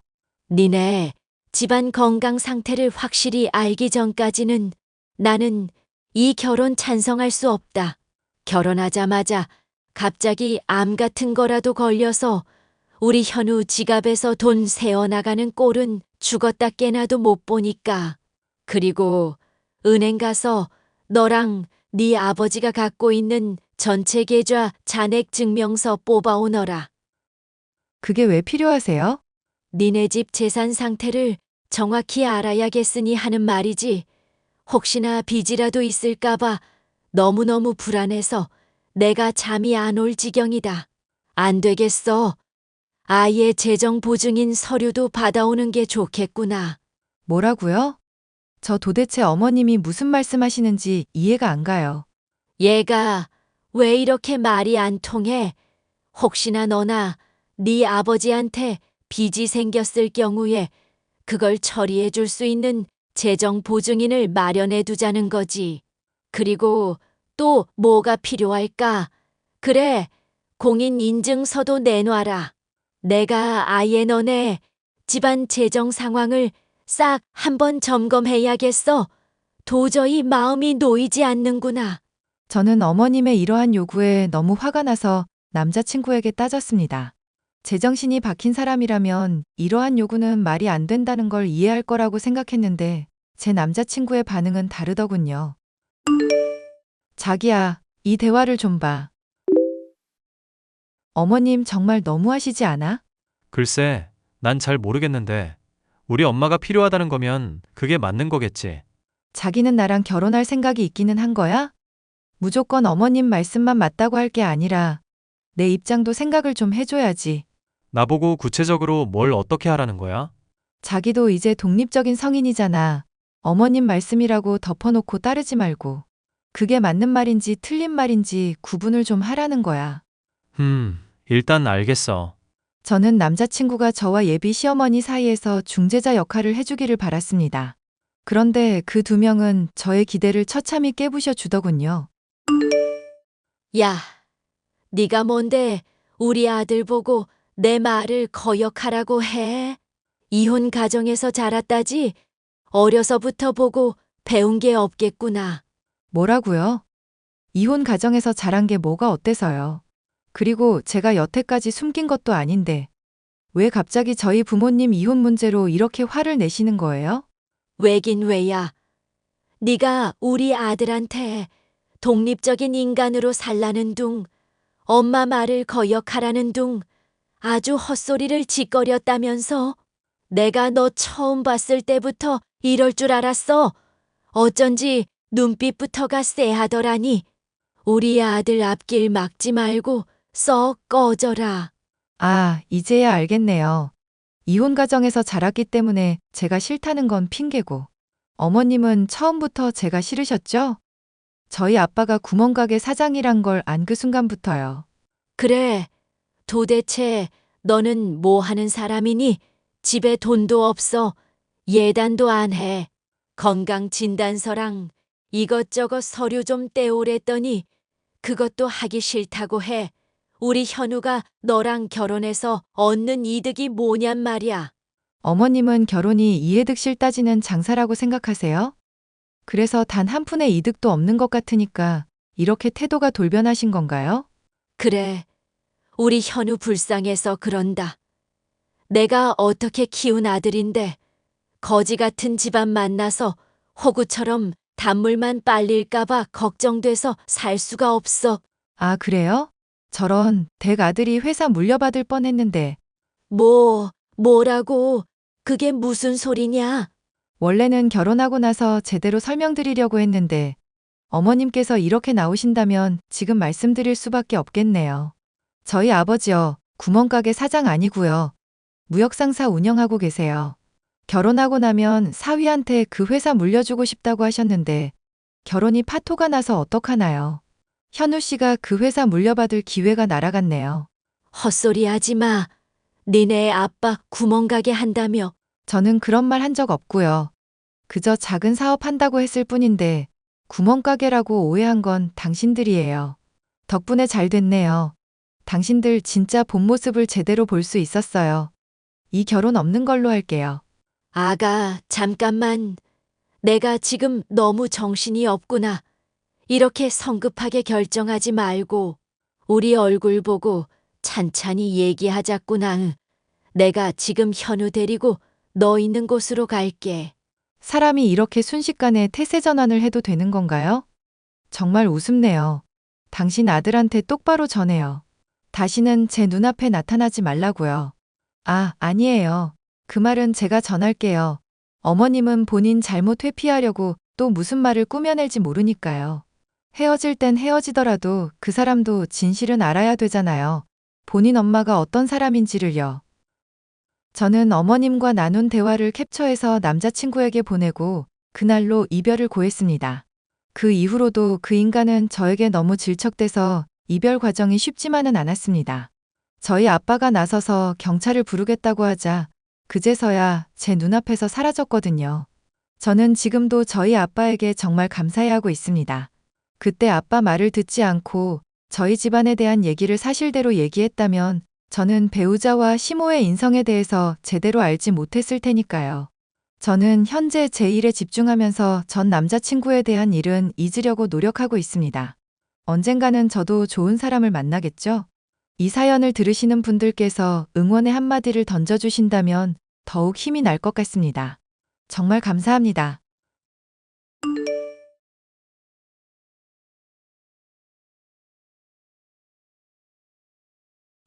니네 집안 건강 상태를 확실히 알기 전까지는 나는 이 결혼 찬성할 수 없다. 결혼하자마자 갑자기 암 같은 거라도 걸려서 우리 현우 지갑에서 돈 새어나가는 꼴은 죽었다 깨나도 못 보니까. 그리고 은행 가서 너랑 네 아버지가 갖고 있는 전체 계좌 잔액 증명서 뽑아오너라. 그게 왜 필요하세요? 니네 집 재산 상태를 정확히 알아야겠으니 하는 말이지. 혹시나 빚이라도 있을까봐 너무너무 불안해서 내가 잠이 안 올 지경이다. 안 되겠어. 아예 재정 보증인 서류도 받아오는 게 좋겠구나. 뭐라고요? 저 도대체 어머님이 무슨 말씀하시는지 이해가 안 가요. 얘가 왜 이렇게 말이 안 통해? 혹시나 너나 네 아버지한테 빚이 생겼을 경우에 그걸 처리해 줄 수 있는 재정 보증인을 마련해 두자는 거지. 그리고 또 뭐가 필요할까? 그래, 공인 인증서도 내놔라. 내가 아예 너네 집안 재정 상황을 싹 한번 점검해야겠어. 도저히 마음이 놓이지 않는구나. 저는 어머님의 이러한 요구에 너무 화가 나서 남자친구에게 따졌습니다. 제정신이 박힌 사람이라면 이러한 요구는 말이 안 된다는 걸 이해할 거라고 생각했는데 제 남자친구의 반응은 다르더군요. 자기야, 이 대화를 좀 봐. 어머님 정말 너무하시지 않아? 글쎄, 난 잘 모르겠는데 우리 엄마가 필요하다는 거면 그게 맞는 거겠지. 자기는 나랑 결혼할 생각이 있기는 한 거야? 무조건 어머님 말씀만 맞다고 할 게 아니라 내 입장도 생각을 좀 해줘야지. 나보고 구체적으로 뭘 어떻게 하라는 거야? 자기도 이제 독립적인 성인이잖아. 어머님 말씀이라고 덮어놓고 따르지 말고. 그게 맞는 말인지 틀린 말인지 구분을 좀 하라는 거야. 일단 알겠어. 저는 남자친구가 저와 예비 시어머니 사이에서 중재자 역할을 해주기를 바랐습니다. 그런데 그 두 명은 저의 기대를 처참히 깨부셔 주더군요. 야, 네가 뭔데 우리 아들 보고 내 말을 거역하라고 해? 이혼 가정에서 자랐다지? 어려서부터 보고 배운 게 없겠구나. 뭐라고요? 이혼 가정에서 자란 게 뭐가 어때서요? 그리고 제가 여태까지 숨긴 것도 아닌데 왜 갑자기 저희 부모님 이혼 문제로 이렇게 화를 내시는 거예요? 왜긴 왜야. 네가 우리 아들한테 독립적인 인간으로 살라는 둥, 엄마 말을 거역하라는 둥 아주 헛소리를 짓거렸다면서. 내가 너 처음 봤을 때부터 이럴 줄 알았어. 어쩐지 눈빛부터가 쎄하더라니. 우리 아들 앞길 막지 말고 썩 꺼져라. 아, 이제야 알겠네요. 이혼 가정에서 자랐기 때문에 제가 싫다는 건 핑계고, 어머님은 처음부터 제가 싫으셨죠? 저희 아빠가 구멍가게 사장이란 걸 안 그 순간부터요. 그래, 도대체 너는 뭐 하는 사람이니? 집에 돈도 없어. 예단도 안 해. 건강진단서랑 이것저것 서류 좀 떼오랬더니 그것도 하기 싫다고 해. 우리 현우가 너랑 결혼해서 얻는 이득이 뭐냔 말이야. 어머님은 결혼이 이해득 실 따지는 장사라고 생각하세요? 그래서 단 한 푼의 이득도 없는 것 같으니까 이렇게 태도가 돌변하신 건가요? 그래, 우리 현우 불쌍해서 그런다. 내가 어떻게 키운 아들인데 거지 같은 집안 만나서 호구처럼 단물만 빨릴까봐 걱정돼서 살 수가 없어. 아, 그래요? 저런 댁 아들이 회사 물려받을 뻔했는데. 뭐라고? 그게 무슨 소리냐? 원래는 결혼하고 나서 제대로 설명드리려고 했는데 어머님께서 이렇게 나오신다면 지금 말씀드릴 수밖에 없겠네요. 저희 아버지요, 구멍가게 사장 아니고요. 무역상사 운영하고 계세요. 결혼하고 나면 사위한테 그 회사 물려주고 싶다고 하셨는데 결혼이 파토가 나서 어떡하나요? 현우 씨가 그 회사 물려받을 기회가 날아갔네요. 헛소리 하지 마. 니네 아빠 구멍가게 한다며. 저는 그런 말 한 적 없고요. 그저 작은 사업 한다고 했을 뿐인데 구멍가게라고 오해한 건 당신들이에요. 덕분에 잘 됐네요. 당신들 진짜 본 모습을 제대로 볼 수 있었어요. 이 결혼 없는 걸로 할게요. 아가, 잠깐만. 내가 지금 너무 정신이 없구나. 이렇게 성급하게 결정하지 말고 우리 얼굴 보고 찬찬히 얘기하자꾸나. 내가 지금 현우 데리고 너 있는 곳으로 갈게. 사람이 이렇게 순식간에 태세 전환을 해도 되는 건가요? 정말 우습네요. 당신 아들한테 똑바로 전해요. 다시는 제 눈앞에 나타나지 말라고요. 아, 아니에요. 그 말은 제가 전할게요. 어머님은 본인 잘못 회피하려고 또 무슨 말을 꾸며낼지 모르니까요. 헤어질 땐 헤어지더라도 그 사람도 진실은 알아야 되잖아요. 본인 엄마가 어떤 사람인지를요. 저는 어머님과 나눈 대화를 캡처해서 남자친구에게 보내고 그날로 이별을 고했습니다. 그 이후로도 그 인간은 저에게 너무 질척대서 이별 과정이 쉽지만은 않았습니다. 저희 아빠가 나서서 경찰을 부르겠다고 하자 그제서야 제 눈앞에서 사라졌거든요. 저는 지금도 저희 아빠에게 정말 감사해하고 있습니다. 그때 아빠 말을 듣지 않고 저희 집안에 대한 얘기를 사실대로 얘기했다면 저는 배우자와 시모의 인성에 대해서 제대로 알지 못했을 테니까요. 저는 현재 제 일에 집중하면서 전 남자친구에 대한 일은 잊으려고 노력하고 있습니다. 언젠가는 저도 좋은 사람을 만나겠죠? 이 사연을 들으시는 분들께서 응원의 한마디를 던져주신다면 더욱 힘이 날 것 같습니다. 정말 감사합니다.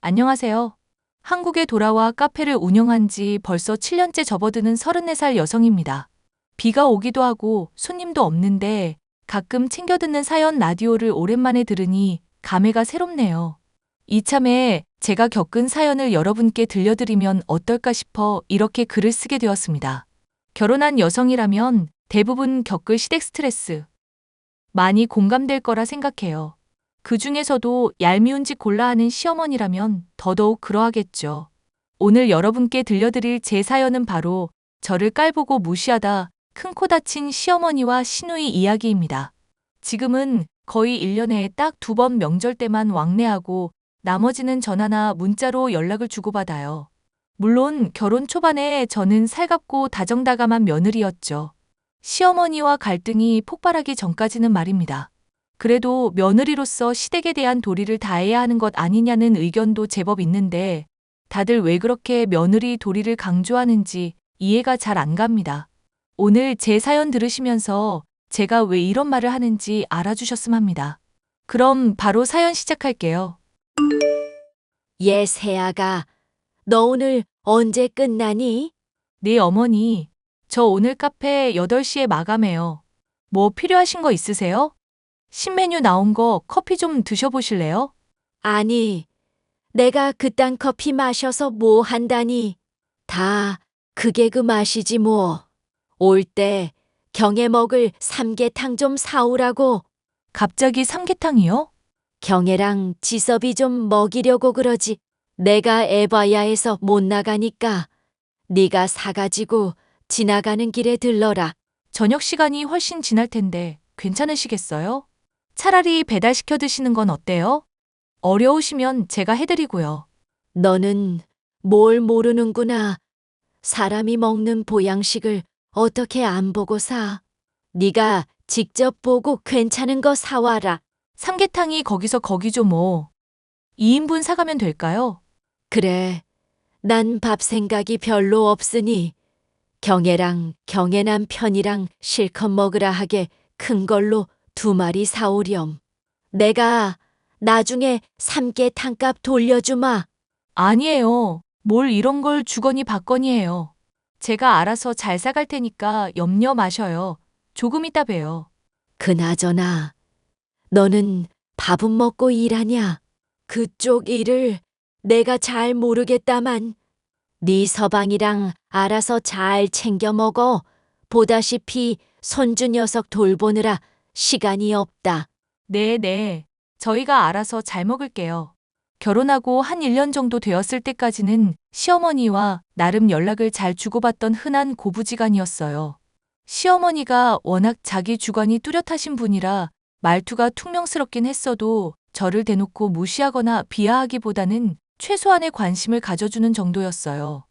안녕하세요. 한국에 돌아와 카페를 운영한 지 벌써 7년째 접어드는 34살 여성입니다. 비가 오기도 하고 손님도 없는데 가끔 챙겨 듣는 사연 라디오를 오랜만에 들으니 감회가 새롭네요. 이참에 제가 겪은 사연을 여러분께 들려드리면 어떨까 싶어 이렇게 글을 쓰게 되었습니다. 결혼한 여성이라면 대부분 겪을 시댁 스트레스 많이 공감될 거라 생각해요. 그 중에서도 얄미운 짓 골라 하는 시어머니라면 더더욱 그러하겠죠. 오늘 여러분께 들려드릴 제 사연은 바로 저를 깔보고 무시하다 큰 코 다친 시어머니와 시누이 이야기입니다. 지금은 거의 1년에 딱 2번 명절 때만 왕래하고 나머지는 전화나 문자로 연락을 주고받아요. 물론 결혼 초반에 저는 살갑고 다정다감한 며느리였죠. 시어머니와 갈등이 폭발하기 전까지는 말입니다. 그래도 며느리로서 시댁에 대한 도리를 다해야 하는 것 아니냐는 의견도 제법 있는데 다들 왜 그렇게 며느리 도리를 강조하는지 이해가 잘 안 갑니다. 오늘 제 사연 들으시면서 제가 왜 이런 말을 하는지 알아주셨음 합니다. 그럼 바로 사연 시작할게요. 얘 세아가, 너 오늘 언제 끝나니? 네, 어머니. 저 오늘 카페 8시에 마감해요. 뭐 필요하신 거 있으세요? 신메뉴 나온 거 커피 좀 드셔보실래요? 아니, 내가 그딴 커피 마셔서 뭐 한다니. 다 그게 그 맛이지 뭐. 올 때 경에 먹을 삼계탕 좀 사오라고. 갑자기 삼계탕이요? 경애랑 지섭이 좀 먹이려고 그러지. 내가 에바야에서 못 나가니까 네가 사가지고 지나가는 길에 들러라. 저녁 시간이 훨씬 지날 텐데 괜찮으시겠어요? 차라리 배달시켜 드시는 건 어때요? 어려우시면 제가 해드리고요. 너는 뭘 모르는구나. 사람이 먹는 보양식을 어떻게 안 보고 사. 네가 직접 보고 괜찮은 거 사와라. 삼계탕이 거기서 거기죠 뭐. 2인분 사가면 될까요? 그래, 난 밥 생각이 별로 없으니 경애랑 경애 남편이랑 실컷 먹으라 하게 큰 걸로 2마리 사오렴. 내가 나중에 삼계탕값 돌려주마. 아니에요. 뭘 이런 걸 주거니 받거니 해요. 제가 알아서 잘 사갈 테니까 염려 마셔요. 조금 이따 봬요. 그나저나 너는 밥은 먹고 일하냐? 그쪽 일을 내가 잘 모르겠다만 네 서방이랑 알아서 잘 챙겨 먹어. 보다시피 손주 녀석 돌보느라 시간이 없다. 네. 저희가 알아서 잘 먹을게요. 결혼하고 한 1년 정도 되었을 때까지는 시어머니와 나름 연락을 잘 주고받던 흔한 고부지간이었어요. 시어머니가 워낙 자기 주관이 뚜렷하신 분이라 말투가 퉁명스럽긴 했어도 저를 대놓고 무시하거나 비하하기보다는 최소한의 관심을 가져주는 정도였어요.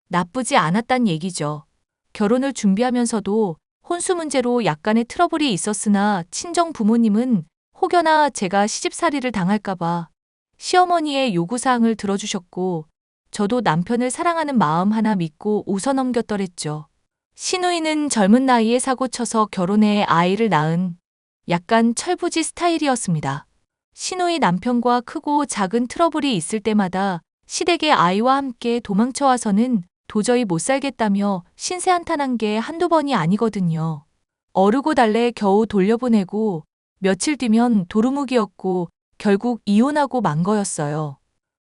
나쁘지 않았단 얘기죠. 결혼을 준비하면서도 혼수 문제로 약간의 트러블이 있었으나 친정 부모님은 혹여나 제가 시집살이를 당할까봐 시어머니의 요구사항을 들어주셨고 저도 남편을 사랑하는 마음 하나 믿고 웃어넘겼더랬죠. 시누이는 젊은 나이에 사고 쳐서 결혼해 아이를 낳은 약간 철부지 스타일이었습니다. 시누이 남편과 크고 작은 트러블이 있을 때마다 시댁의 아이와 함께 도망쳐와서는 도저히 못 살겠다며 신세 한탄한 게 한두 번이 아니거든요. 어르고 달래 겨우 돌려보내고 며칠 뒤면 도루묵이었고 결국 이혼하고 만 거였어요.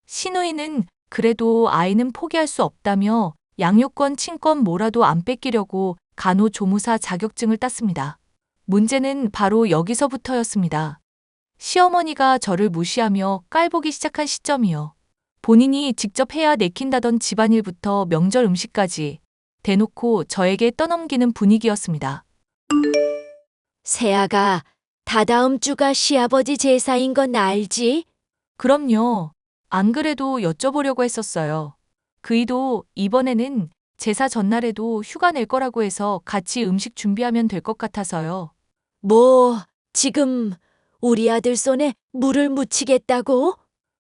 시누이는 그래도 아이는 포기할 수 없다며 양육권, 친권 뭐라도 안 뺏기려고 간호조무사 자격증을 땄습니다. 문제는 바로 여기서부터였습니다. 시어머니가 저를 무시하며 깔보기 시작한 시점이요. 본인이 직접 해야 내킨다던 집안일부터 명절 음식까지 대놓고 저에게 떠넘기는 분위기였습니다. 세아가 다다음 주가 시아버지 제사인 건 알지? 그럼요. 안 그래도 여쭤보려고 했었어요. 그이도 이번에는 제사 전날에도 휴가 낼 거라고 해서 같이 음식 준비하면 될 것 같아서요. 뭐, 지금 우리 아들 손에 물을 묻히겠다고?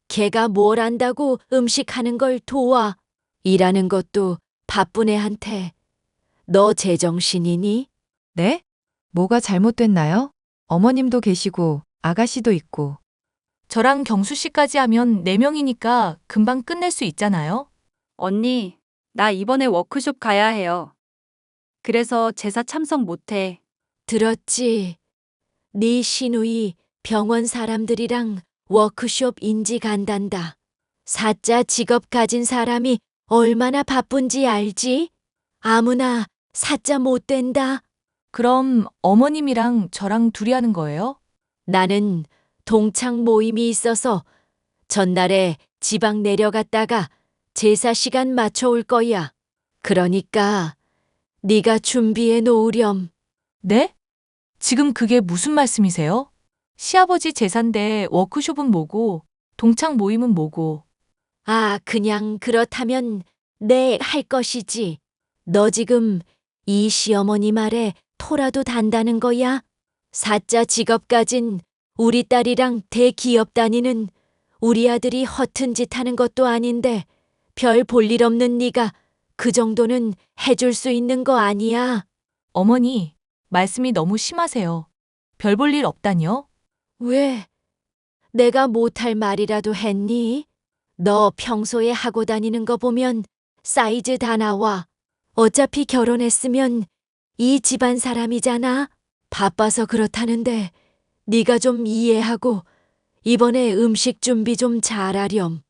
걔가 뭘 안다고 음식하는 걸 도와. 일하는 것도 바쁜 애한테. 너 제정신이니? 네? 뭐가 잘못됐나요? 어머님도 계시고 아가씨도 있고. 저랑 경수 씨까지 하면 4명이니까 금방 끝낼 수 있잖아요. 언니, 나 이번에 워크숍 가야 해요. 그래서 제사 참석 못해. 들었지? 네 시누이 병원 사람들이랑 워크숍 인지 간단다. 사자 직업 가진 사람이 얼마나 바쁜지 알지? 아무나 사자 못 된다. 그럼 어머님이랑 저랑 둘이 하는 거예요? 나는 동창 모임이 있어서 전날에 지방 내려갔다가 제사 시간 맞춰 올 거야. 그러니까 네가 준비해 놓으렴. 네? 지금 그게 무슨 말씀이세요? 시아버지 제사인데 워크숍은 뭐고 동창 모임은 뭐고. 아, 그냥 그렇다면 네 할 것이지. 너 지금 이 시어머니 말에 토라도 단다는 거야? 사자 직업 가진 우리 딸이랑 대기업 다니는 우리 아들이 허튼 짓 하는 것도 아닌데 별 볼 일 없는 네가 그 정도는 해줄 수 있는 거 아니야? 어머니, 말씀이 너무 심하세요. 별 볼 일 없다뇨? 왜? 내가 못할 말이라도 했니? 너 평소에 하고 다니는 거 보면 사이즈 다 나와. 어차피 결혼했으면 이 집안 사람이잖아. 바빠서 그렇다는데 네가 좀 이해하고 이번에 음식 준비 좀 잘하렴.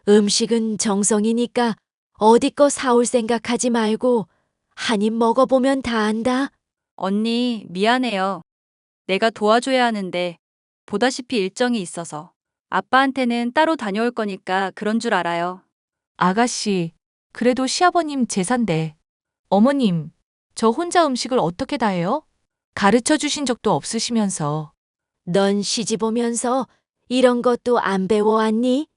음식은 정성이니까 어디 거 사올 생각하지 말고 한 입 먹어보면 다 안다. 언니, 미안해요. 내가 도와줘야 하는데 보다시피 일정이 있어서 아빠한테는 따로 다녀올 거니까 그런 줄 알아요. 아가씨, 그래도 시아버님 제사인데. 어머님, 저 혼자 음식을 어떻게 다 해요? 가르쳐 주신 적도 없으시면서. 넌 시집 오면서 이런 것도 안 배워왔니?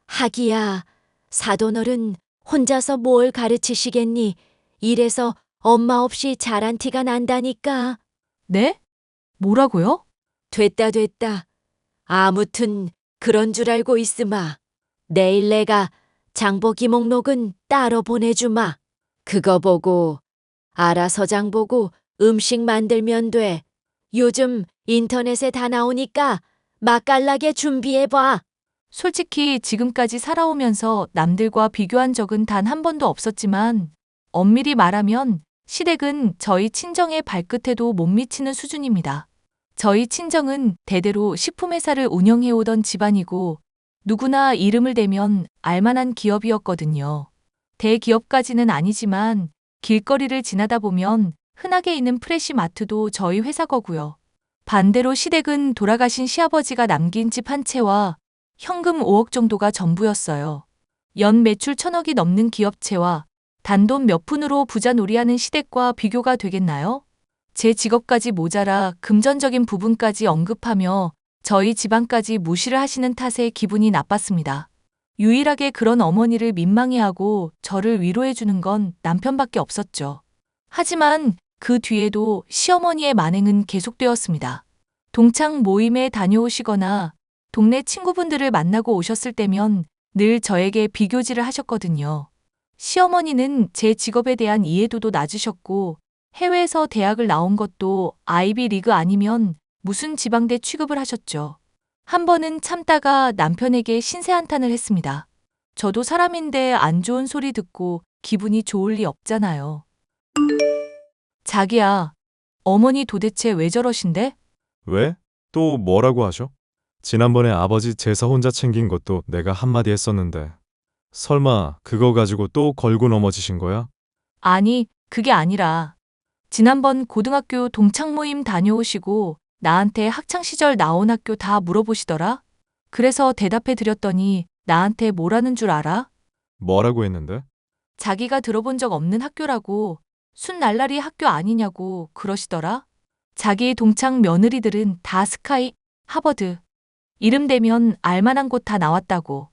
하기야, 사돈어른 혼자서 뭘 가르치시겠니? 이래서 엄마 없이 자란 티가 난다니까. 네? 뭐라고요? 됐다. 아무튼 그런 줄 알고 있으마. 내일 내가 장보기 목록은 따로 보내주마. 그거 보고 알아서 장보고 음식 만들면 돼. 요즘 인터넷에 다 나오니까 맛깔나게 준비해봐. 솔직히 지금까지 살아오면서 남들과 비교한 적은 단 한 번도 없었지만 엄밀히 말하면 시댁은 저희 친정의 발끝에도 못 미치는 수준입니다. 저희 친정은 대대로 식품회사를 운영해오던 집안이고 누구나 이름을 대면 알만한 기업이었거든요. 대기업까지는 아니지만 길거리를 지나다 보면 흔하게 있는 프레시마트도 저희 회사 거고요. 반대로 시댁은 돌아가신 시아버지가 남긴 집 한 채와 현금 5억 정도가 전부였어요. 연 매출 1,000억이 넘는 기업체와 단돈 몇 푼으로 부자놀이하는 시댁과 비교가 되겠나요? 제 직업까지 모자라 금전적인 부분까지 언급하며 저희 집안까지 무시를 하시는 탓에 기분이 나빴습니다. 유일하게 그런 어머니를 민망해하고 저를 위로해주는 건 남편밖에 없었죠. 하지만 그 뒤에도 시어머니의 만행은 계속되었습니다. 동창 모임에 다녀오시거나 동네 친구분들을 만나고 오셨을 때면 늘 저에게 비교질을 하셨거든요. 시어머니는 제 직업에 대한 이해도도 낮으셨고 해외에서 대학을 나온 것도 아이비 리그 아니면 무슨 지방대 취급을 하셨죠. 한 번은 참다가 남편에게 신세 한탄을 했습니다. 저도 사람인데 안 좋은 소리 듣고 기분이 좋을 리 없잖아요. 자기야, 어머니 도대체 왜 저러신데? 왜? 또 뭐라고 하셔? 지난번에 아버지 제사 혼자 챙긴 것도 내가 한마디 했었는데. 설마 그거 가지고 또 걸고 넘어지신 거야? 아니, 그게 아니라 지난번 고등학교 동창 모임 다녀오시고 나한테 학창시절 나온 학교 다 물어보시더라? 그래서 대답해 드렸더니 나한테 뭐라는 줄 알아? 뭐라고 했는데? 자기가 들어본 적 없는 학교라고 순날라리 학교 아니냐고 그러시더라? 자기 동창 며느리들은 다 스카이, 하버드, 이름 대면 알만한 곳 다 나왔다고.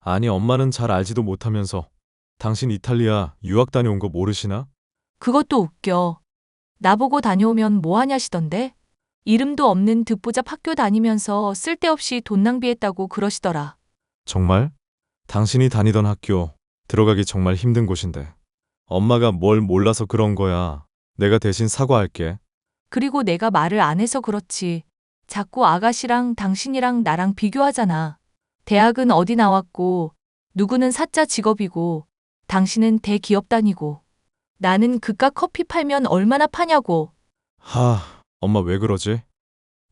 아니 엄마는 잘 알지도 못하면서 당신 이탈리아 유학 다녀온 거 모르시나? 그것도 웃겨. 나보고 다녀오면 뭐 하냐시던데? 이름도 없는 듣보잡 학교 다니면서 쓸데없이 돈 낭비했다고 그러시더라. 정말? 당신이 다니던 학교 들어가기 정말 힘든 곳인데. 엄마가 뭘 몰라서 그런 거야. 내가 대신 사과할게. 그리고 내가 말을 안 해서 그렇지. 자꾸 아가씨랑 당신이랑 나랑 비교하잖아. 대학은 어디 나왔고, 누구는 사자 직업이고, 당신은 대기업 다니고, 나는 그깟 커피 팔면 얼마나 파냐고. 엄마 왜 그러지?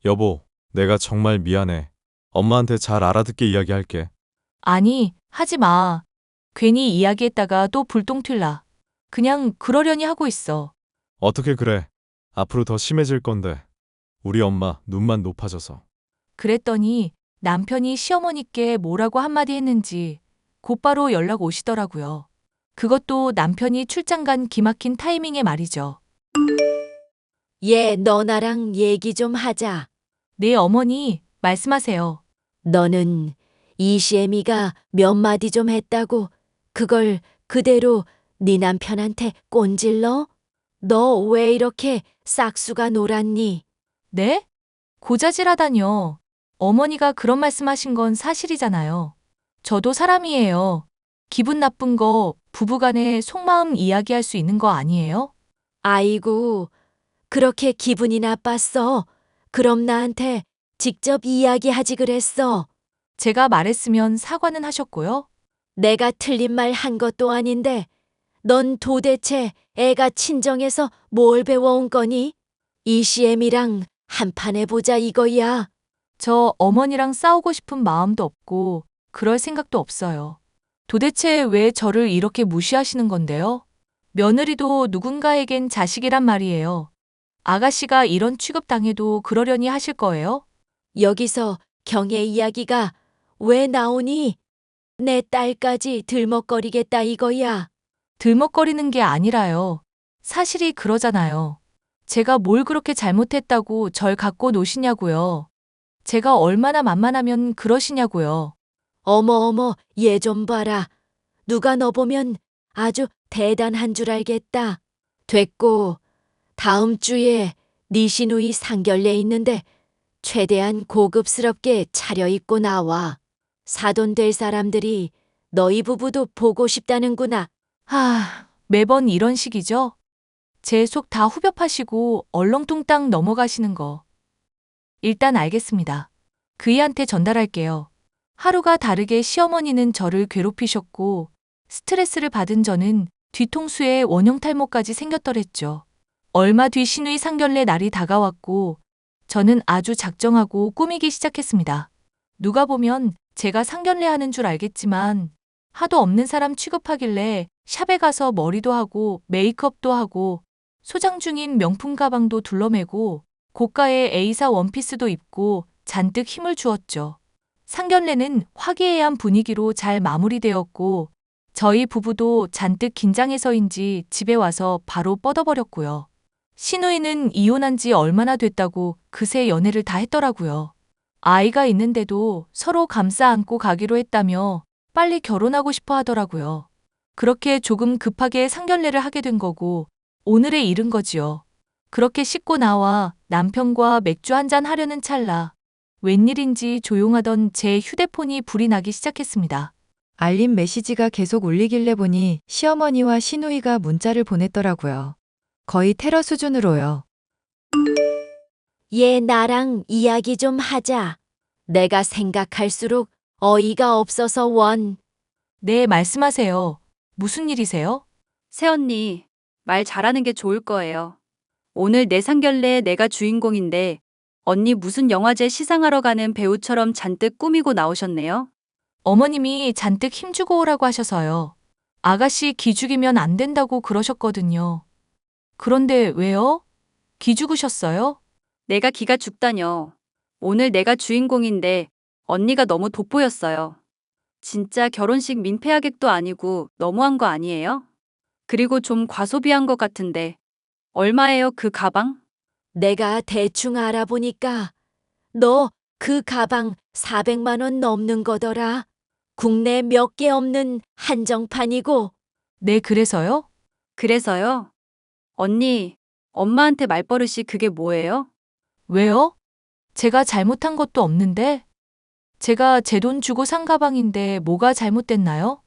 여보, 내가 정말 미안해. 엄마한테 잘 알아듣게 이야기할게. 아니, 하지 마. 괜히 이야기했다가 또 불똥 튈라. 그냥 그러려니 하고 있어. 어떻게 그래? 앞으로 더 심해질 건데. 우리 엄마 눈만 높아져서. 그랬더니 남편이 시어머니께 뭐라고 한마디 했는지 곧바로 연락 오시더라고요. 그것도 남편이 출장 간 기막힌 타이밍에 말이죠. 얘, 너 나랑 얘기 좀 하자. 네, 어머니, 말씀하세요. 너는 이시애미가 몇 마디 좀 했다고 그걸 그대로 네 남편한테 꼰질러? 너 왜 이렇게 싹수가 놀았니? 네? 고자질하다뇨. 어머니가 그런 말씀하신 건 사실이잖아요. 저도 사람이에요. 기분 나쁜 거 부부간에 속마음 이야기할 수 있는 거 아니에요? 아이고, 그렇게 기분이 나빴어? 그럼 나한테 직접 이야기하지 그랬어. 제가 말했으면 사과는 하셨고요. 내가 틀린 말 한 것도 아닌데 넌 도대체 애가 친정에서 뭘 배워온 거니? ECM이랑 한판 해보자 이거야. 저 어머니랑 싸우고 싶은 마음도 없고 그럴 생각도 없어요. 도대체 왜 저를 이렇게 무시하시는 건데요? 며느리도 누군가에겐 자식이란 말이에요. 아가씨가 이런 취급당해도 그러려니 하실 거예요? 여기서 경의 이야기가 왜 나오니? 내 딸까지 들먹거리겠다 이거야. 들먹거리는 게 아니라요. 사실이 그러잖아요. 제가 뭘 그렇게 잘못했다고 절 갖고 노시냐고요. 제가 얼마나 만만하면 그러시냐고요. 어머, 얘 좀 봐라. 누가 너 보면 아주 대단한 줄 알겠다. 됐고, 다음 주에 네 시누이 상견례 있는데 최대한 고급스럽게 차려입고 나와. 사돈 될 사람들이 너희 부부도 보고 싶다는구나. 매번 이런 식이죠? 제 속 다 후벼 파시고 얼렁뚱땅 넘어가시는 거. 일단 알겠습니다. 그이한테 전달할게요. 하루가 다르게 시어머니는 저를 괴롭히셨고 스트레스를 받은 저는 뒤통수에 원형 탈모까지 생겼더랬죠. 얼마 뒤 시누이 상견례 날이 다가왔고 저는 아주 작정하고 꾸미기 시작했습니다. 누가 보면 제가 상견례 하는 줄 알겠지만 하도 없는 사람 취급하길래 샵에 가서 머리도 하고 메이크업도 하고 소장 중인 명품 가방도 둘러매고 고가의 A사 원피스도 입고 잔뜩 힘을 주었죠. 상견례는 화기애애한 분위기로 잘 마무리되었고 저희 부부도 잔뜩 긴장해서인지 집에 와서 바로 뻗어버렸고요. 시누이는 이혼한 지 얼마나 됐다고 그새 연애를 다 했더라고요. 아이가 있는데도 서로 감싸 안고 가기로 했다며 빨리 결혼하고 싶어 하더라고요. 그렇게 조금 급하게 상견례를 하게 된 거고 오늘에 이른 거지요. 그렇게 씻고 나와 남편과 맥주 한잔 하려는 찰나 웬일인지 조용하던 제 휴대폰이 불이 나기 시작했습니다. 알림 메시지가 계속 울리길래 보니 시어머니와 시누이가 문자를 보냈더라고요. 거의 테러 수준으로요. 얘 나랑 이야기 좀 하자. 내가 생각할수록 어이가 없어서 원. 네, 말씀하세요. 무슨 일이세요? 새언니, 말 잘하는 게 좋을 거예요. 오늘 내 상견례에 내가 주인공인데 언니 무슨 영화제 시상하러 가는 배우처럼 잔뜩 꾸미고 나오셨네요. 어머님이 잔뜩 힘주고 오라고 하셔서요. 아가씨 기죽이면 안 된다고 그러셨거든요. 그런데 왜요? 기죽으셨어요? 내가 기가 죽다녀. 오늘 내가 주인공인데 언니가 너무 돋보였어요. 진짜 결혼식 민폐하객도 아니고 너무한 거 아니에요? 그리고 좀 과소비한 것 같은데. 얼마예요, 그 가방? 내가 대충 알아보니까 너 그 가방 400만 원 넘는 거더라. 국내 몇 개 없는 한정판이고. 네, 그래서요? 그래서요? 언니, 엄마한테 말버릇이 그게 뭐예요? 왜요? 제가 잘못한 것도 없는데? 제가 제 돈 주고 산 가방인데 뭐가 잘못됐나요?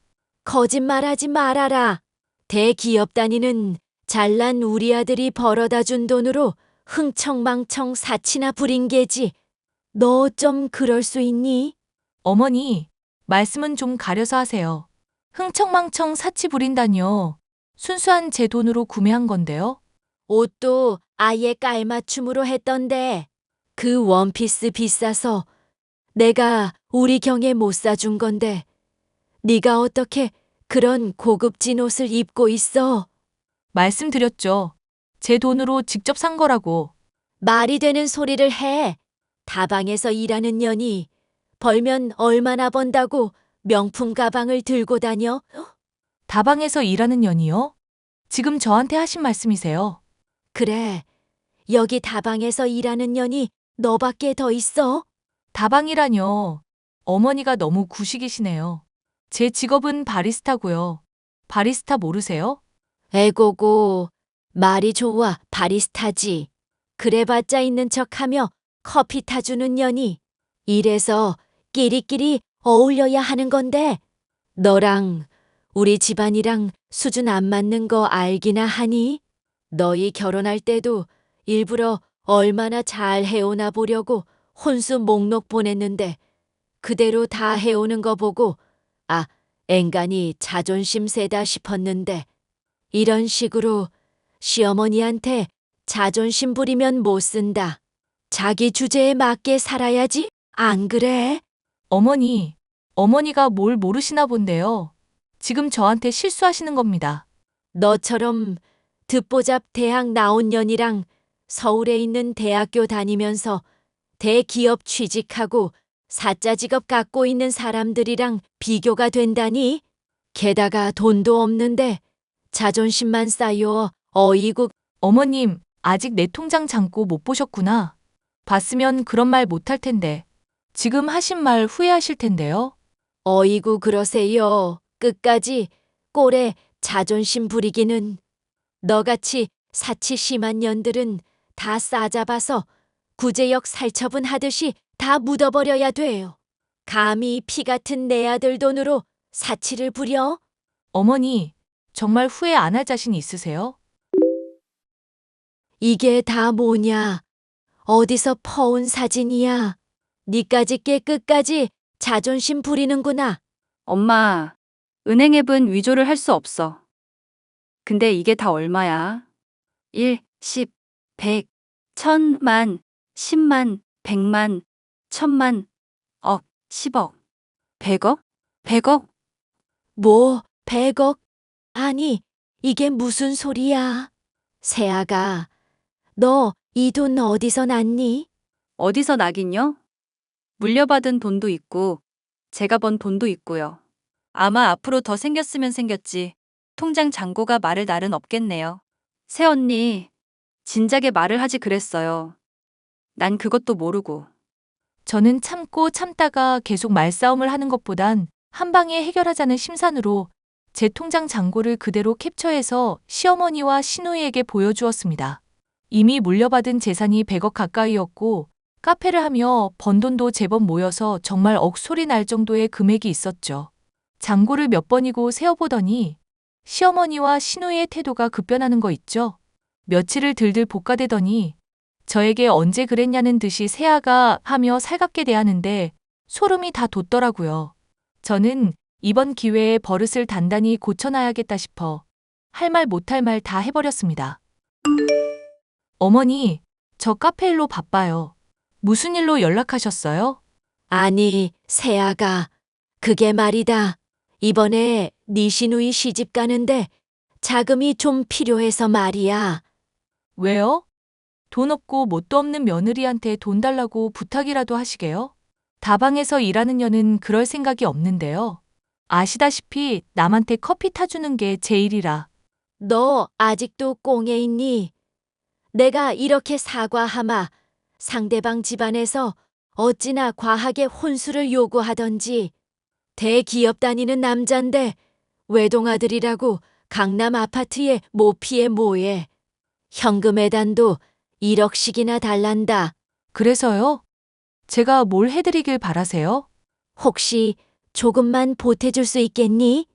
거짓말하지 말아라. 대기업 다니는 잘난 우리 아들이 벌어다 준 돈으로 흥청망청 사치나 부린 게지. 너 좀 그럴 수 있니? 어머니, 말씀은 좀 가려서 하세요. 흥청망청 사치 부린다니요. 순수한 제 돈으로 구매한 건데요. 옷도 아예 깔맞춤으로 했던데 그 원피스 비싸서 내가 우리 경에 못 사준 건데 네가 어떻게 그런 고급진 옷을 입고 있어? 말씀드렸죠. 제 돈으로 직접 산 거라고. 말이 되는 소리를 해. 다방에서 일하는 년이 벌면 얼마나 번다고 명품 가방을 들고 다녀? 다방에서 일하는 년이요? 지금 저한테 하신 말씀이세요. 그래, 여기 다방에서 일하는 년이 너밖에 더 있어? 다방이라뇨. 어머니가 너무 구식이시네요. 제 직업은 바리스타고요. 바리스타 모르세요? 에고고, 말이 좋아, 바리스타지. 그래봤자 있는 척하며 커피 타주는 년이. 이래서 끼리끼리 어울려야 하는 건데 너랑 우리 집안이랑 수준 안 맞는 거 알기나 하니? 너희 결혼할 때도 일부러 얼마나 잘 해오나 보려고 혼수 목록 보냈는데 그대로 다 해오는 거 보고 아, 앵간히 자존심 세다 싶었는데 이런 식으로 시어머니한테 자존심 부리면 못 쓴다. 자기 주제에 맞게 살아야지. 안 그래? 어머니가 뭘 모르시나 본데요. 지금 저한테 실수하시는 겁니다. 너처럼 듣보잡 대학 나온 년이랑 서울에 있는 대학교 다니면서 대기업 취직하고 사짜 직업 갖고 있는 사람들이랑 비교가 된다니? 게다가 돈도 없는데 자존심만 쌓여. 어이구. 어머님, 아직 내 통장 잔고 못 보셨구나. 봤으면 그런 말 못할 텐데. 지금 하신 말 후회하실 텐데요. 어이구 그러세요. 끝까지 꼴에 자존심 부리기는. 너같이 사치 심한 년들은 다 싸잡아서 구제역 살처분 하듯이 다 묻어버려야 돼요. 감히 피 같은 내 아들 돈으로 사치를 부려? 어머니, 정말 후회 안 할 자신 있으세요? 이게 다 뭐냐? 어디서 퍼온 사진이야? 니까지 게 끝까지 자존심 부리는구나. 엄마, 은행 앱은 위조를 할 수 없어. 근데 이게 다 얼마야? 1, 10, 100, 1000만, 10만, 100만, 1000만, 억, 10억, 100억? 100억? 뭐, 100억? 아니, 이게 무슨 소리야? 세아가, 너 이 돈 어디서 났니? 어디서 나긴요? 물려받은 돈도 있고, 제가 번 돈도 있고요. 아마 앞으로 더 생겼으면 생겼지. 통장 잔고가 말을 날은 없겠네요. 새언니, 진작에 말을 하지 그랬어요. 난 그것도 모르고. 저는 참고 참다가 계속 말싸움을 하는 것보단 한 방에 해결하자는 심산으로 제 통장 잔고를 그대로 캡처해서 시어머니와 시누이에게 보여주었습니다. 이미 물려받은 재산이 100억 가까이였고 카페를 하며 번 돈도 제법 모여서 정말 억소리 날 정도의 금액이 있었죠. 잔고를 몇 번이고 세어보더니 시어머니와 시누이의 태도가 급변하는 거 있죠. 며칠을 들들 볶아대더니 저에게 언제 그랬냐는 듯이 세아가 하며 살갑게 대하는데 소름이 다 돋더라고요. 저는 이번 기회에 버릇을 단단히 고쳐놔야겠다 싶어 할 말 못할 말 다 해버렸습니다. 어머니, 저 카페 일로 바빠요. 무슨 일로 연락하셨어요? 아니, 세아가, 그게 말이다. 이번에 네 시누이 시집 가는데 자금이 좀 필요해서 말이야. 왜요? 돈 없고 뭣도 없는 며느리한테 돈 달라고 부탁이라도 하시게요? 다방에서 일하는 년은 그럴 생각이 없는데요. 아시다시피 남한테 커피 타주는 게 제 일이라. 너 아직도 꽁에 있니? 내가 이렇게 사과하마 상대방 집안에서 어찌나 과하게 혼수를 요구하던지. 대기업 다니는 남잔데 외동아들이라고 강남 아파트에 모피에 뭐해. 현금 예단도 1억씩이나 달란다. 그래서요? 제가 뭘 해드리길 바라세요? 혹시 조금만 보태줄 수 있겠니?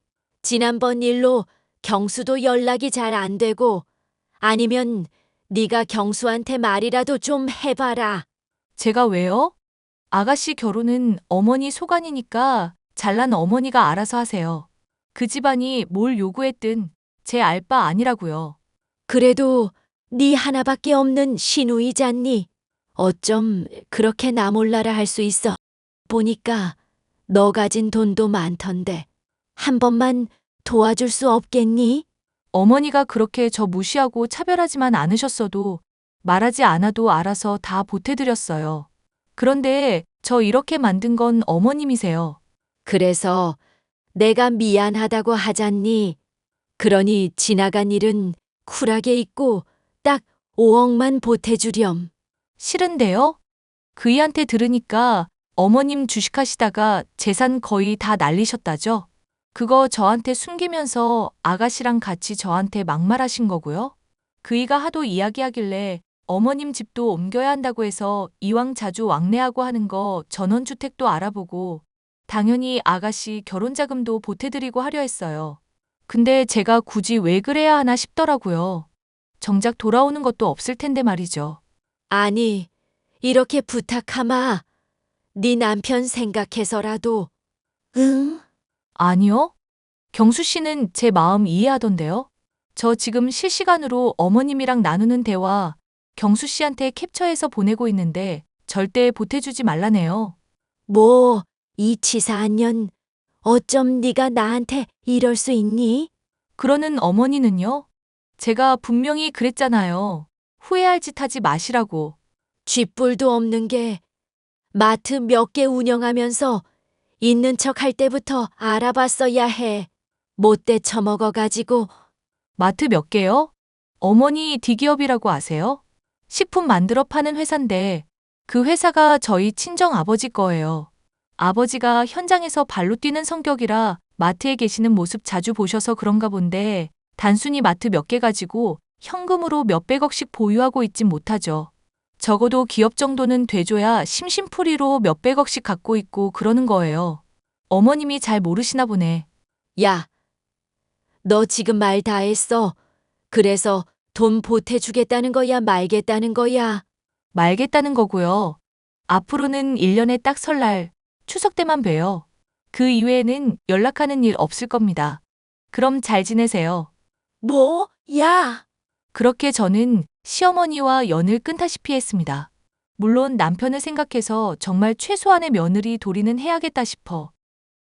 지난번 일로 경수도 연락이 잘 안 되고 아니면 네가 경수한테 말이라도 좀 해봐라. 제가 왜요? 아가씨 결혼은 어머니 소관이니까 잘난 어머니가 알아서 하세요. 그 집안이 뭘 요구했든 제 알 바 아니라고요. 그래도 네 하나밖에 없는 시누이잖니. 어쩜 그렇게 나 몰라라 할 수 있어. 보니까 너 가진 돈도 많던데 한 번만 도와줄 수 없겠니? 어머니가 그렇게 저 무시하고 차별하지만 않으셨어도 말하지 않아도 알아서 다 보태드렸어요. 그런데 저 이렇게 만든 건 어머님이세요. 그래서 내가 미안하다고 하잖니. 그러니 지나간 일은 쿨하게 잊고 딱 5억만 보태주렴. 싫은데요? 그이한테 들으니까 어머님 주식하시다가 재산 거의 다 날리셨다죠? 그거 저한테 숨기면서 아가씨랑 같이 저한테 막말하신 거고요? 그이가 하도 이야기하길래 어머님 집도 옮겨야 한다고 해서 이왕 자주 왕래하고 하는 거 전원주택도 알아보고 당연히 아가씨 결혼자금도 보태드리고 하려 했어요. 근데 제가 굳이 왜 그래야 하나 싶더라고요. 정작 돌아오는 것도 없을 텐데 말이죠. 아니, 이렇게 부탁하마. 네 남편 생각해서라도. 응? 아니요. 경수 씨는 제 마음 이해하던데요. 저 지금 실시간으로 어머님이랑 나누는 대화 경수 씨한테 캡처해서 보내고 있는데 절대 보태주지 말라네요. 뭐, 이 치사한 어쩜 네가 나한테 이럴 수 있니? 그러는 어머니는요? 제가 분명히 그랬잖아요. 후회할 짓 하지 마시라고. 쥐뿔도 없는 게 마트 몇 개 운영하면서 있는 척 할 때부터 알아봤어야 해. 못돼 처먹어가지고. 마트 몇 개요? 어머니 대기업이라고 아세요? 식품 만들어 파는 회사인데 그 회사가 저희 친정 아버지 거예요. 아버지가 현장에서 발로 뛰는 성격이라 마트에 계시는 모습 자주 보셔서 그런가 본데 단순히 마트 몇 개 가지고 현금으로 몇백억씩 보유하고 있진 못하죠. 적어도 기업 정도는 돼줘야 심심풀이로 몇백억씩 갖고 있고 그러는 거예요. 어머님이 잘 모르시나 보네. 야, 너 지금 말 다 했어. 그래서 돈 보태주겠다는 거야, 말겠다는 거야? 말겠다는 거고요. 앞으로는 1년에 딱 설날, 추석 때만 봬요. 그 이외에는 연락하는 일 없을 겁니다. 그럼 잘 지내세요. 뭐? 야! 그렇게 저는 시어머니와 연을 끊다시피 했습니다. 물론 남편을 생각해서 정말 최소한의 며느리 도리는 해야겠다 싶어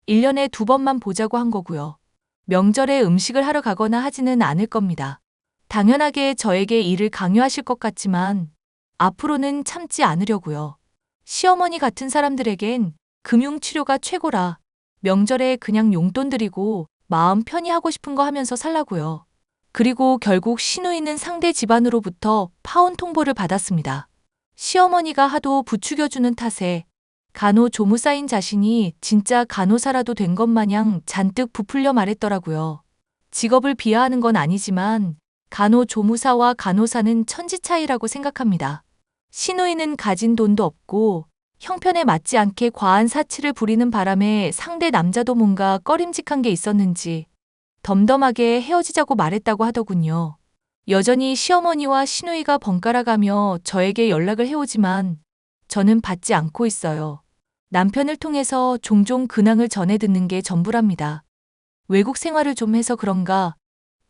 1년에 2번만 보자고 한 거고요. 명절에 음식을 하러 가거나 하지는 않을 겁니다. 당연하게 저에게 일을 강요하실 것 같지만 앞으로는 참지 않으려고요. 시어머니 같은 사람들에겐 금융치료가 최고라 명절에 그냥 용돈 드리고 마음 편히 하고 싶은 거 하면서 살라고요. 그리고 결국 시누이는 상대 집안으로부터 파혼 통보를 받았습니다. 시어머니가 하도 부추겨주는 탓에 간호조무사인 자신이 진짜 간호사라도 된 것 마냥 잔뜩 부풀려 말했더라고요. 직업을 비하하는 건 아니지만 간호조무사와 간호사는 천지 차이라고 생각합니다. 시누이는 가진 돈도 없고 형편에 맞지 않게 과한 사치를 부리는 바람에 상대 남자도 뭔가 꺼림직한 게 있었는지 덤덤하게 헤어지자고 말했다고 하더군요. 여전히 시어머니와 시누이가 번갈아가며 저에게 연락을 해오지만 저는 받지 않고 있어요. 남편을 통해서 종종 근황을 전해 듣는 게 전부랍니다. 외국 생활을 좀 해서 그런가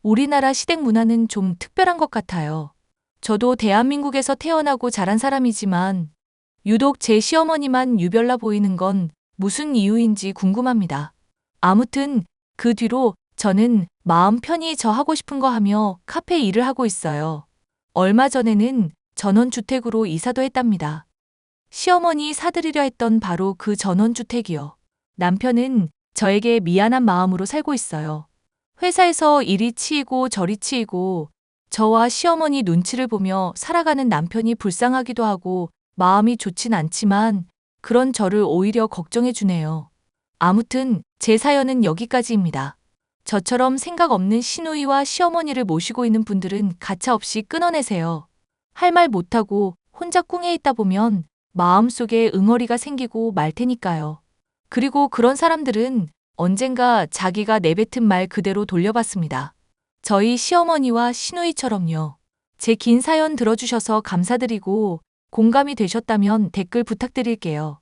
우리나라 시댁 문화는 좀 특별한 것 같아요. 저도 대한민국에서 태어나고 자란 사람이지만 유독 제 시어머니만 유별나 보이는 건 무슨 이유인지 궁금합니다. 아무튼 그 뒤로 저는 마음 편히 저 하고 싶은 거 하며 카페 일을 하고 있어요. 얼마 전에는 전원주택으로 이사도 했답니다. 시어머니 사드리려 했던 바로 그 전원주택이요. 남편은 저에게 미안한 마음으로 살고 있어요. 회사에서 이리 치이고 저리 치이고 저와 시어머니 눈치를 보며 살아가는 남편이 불쌍하기도 하고 마음이 좋진 않지만 그런 저를 오히려 걱정해 주네요. 아무튼 제 사연은 여기까지입니다. 저처럼 생각 없는 시누이와 시어머니를 모시고 있는 분들은 가차없이 끊어내세요. 할 말 못하고 혼자 꿍해 있다 보면 마음속에 응어리가 생기고 말 테니까요. 그리고 그런 사람들은 언젠가 자기가 내뱉은 말 그대로 돌려받습니다. 저희 시어머니와 시누이처럼요. 제 긴 사연 들어주셔서 감사드리고 공감이 되셨다면 댓글 부탁드릴게요.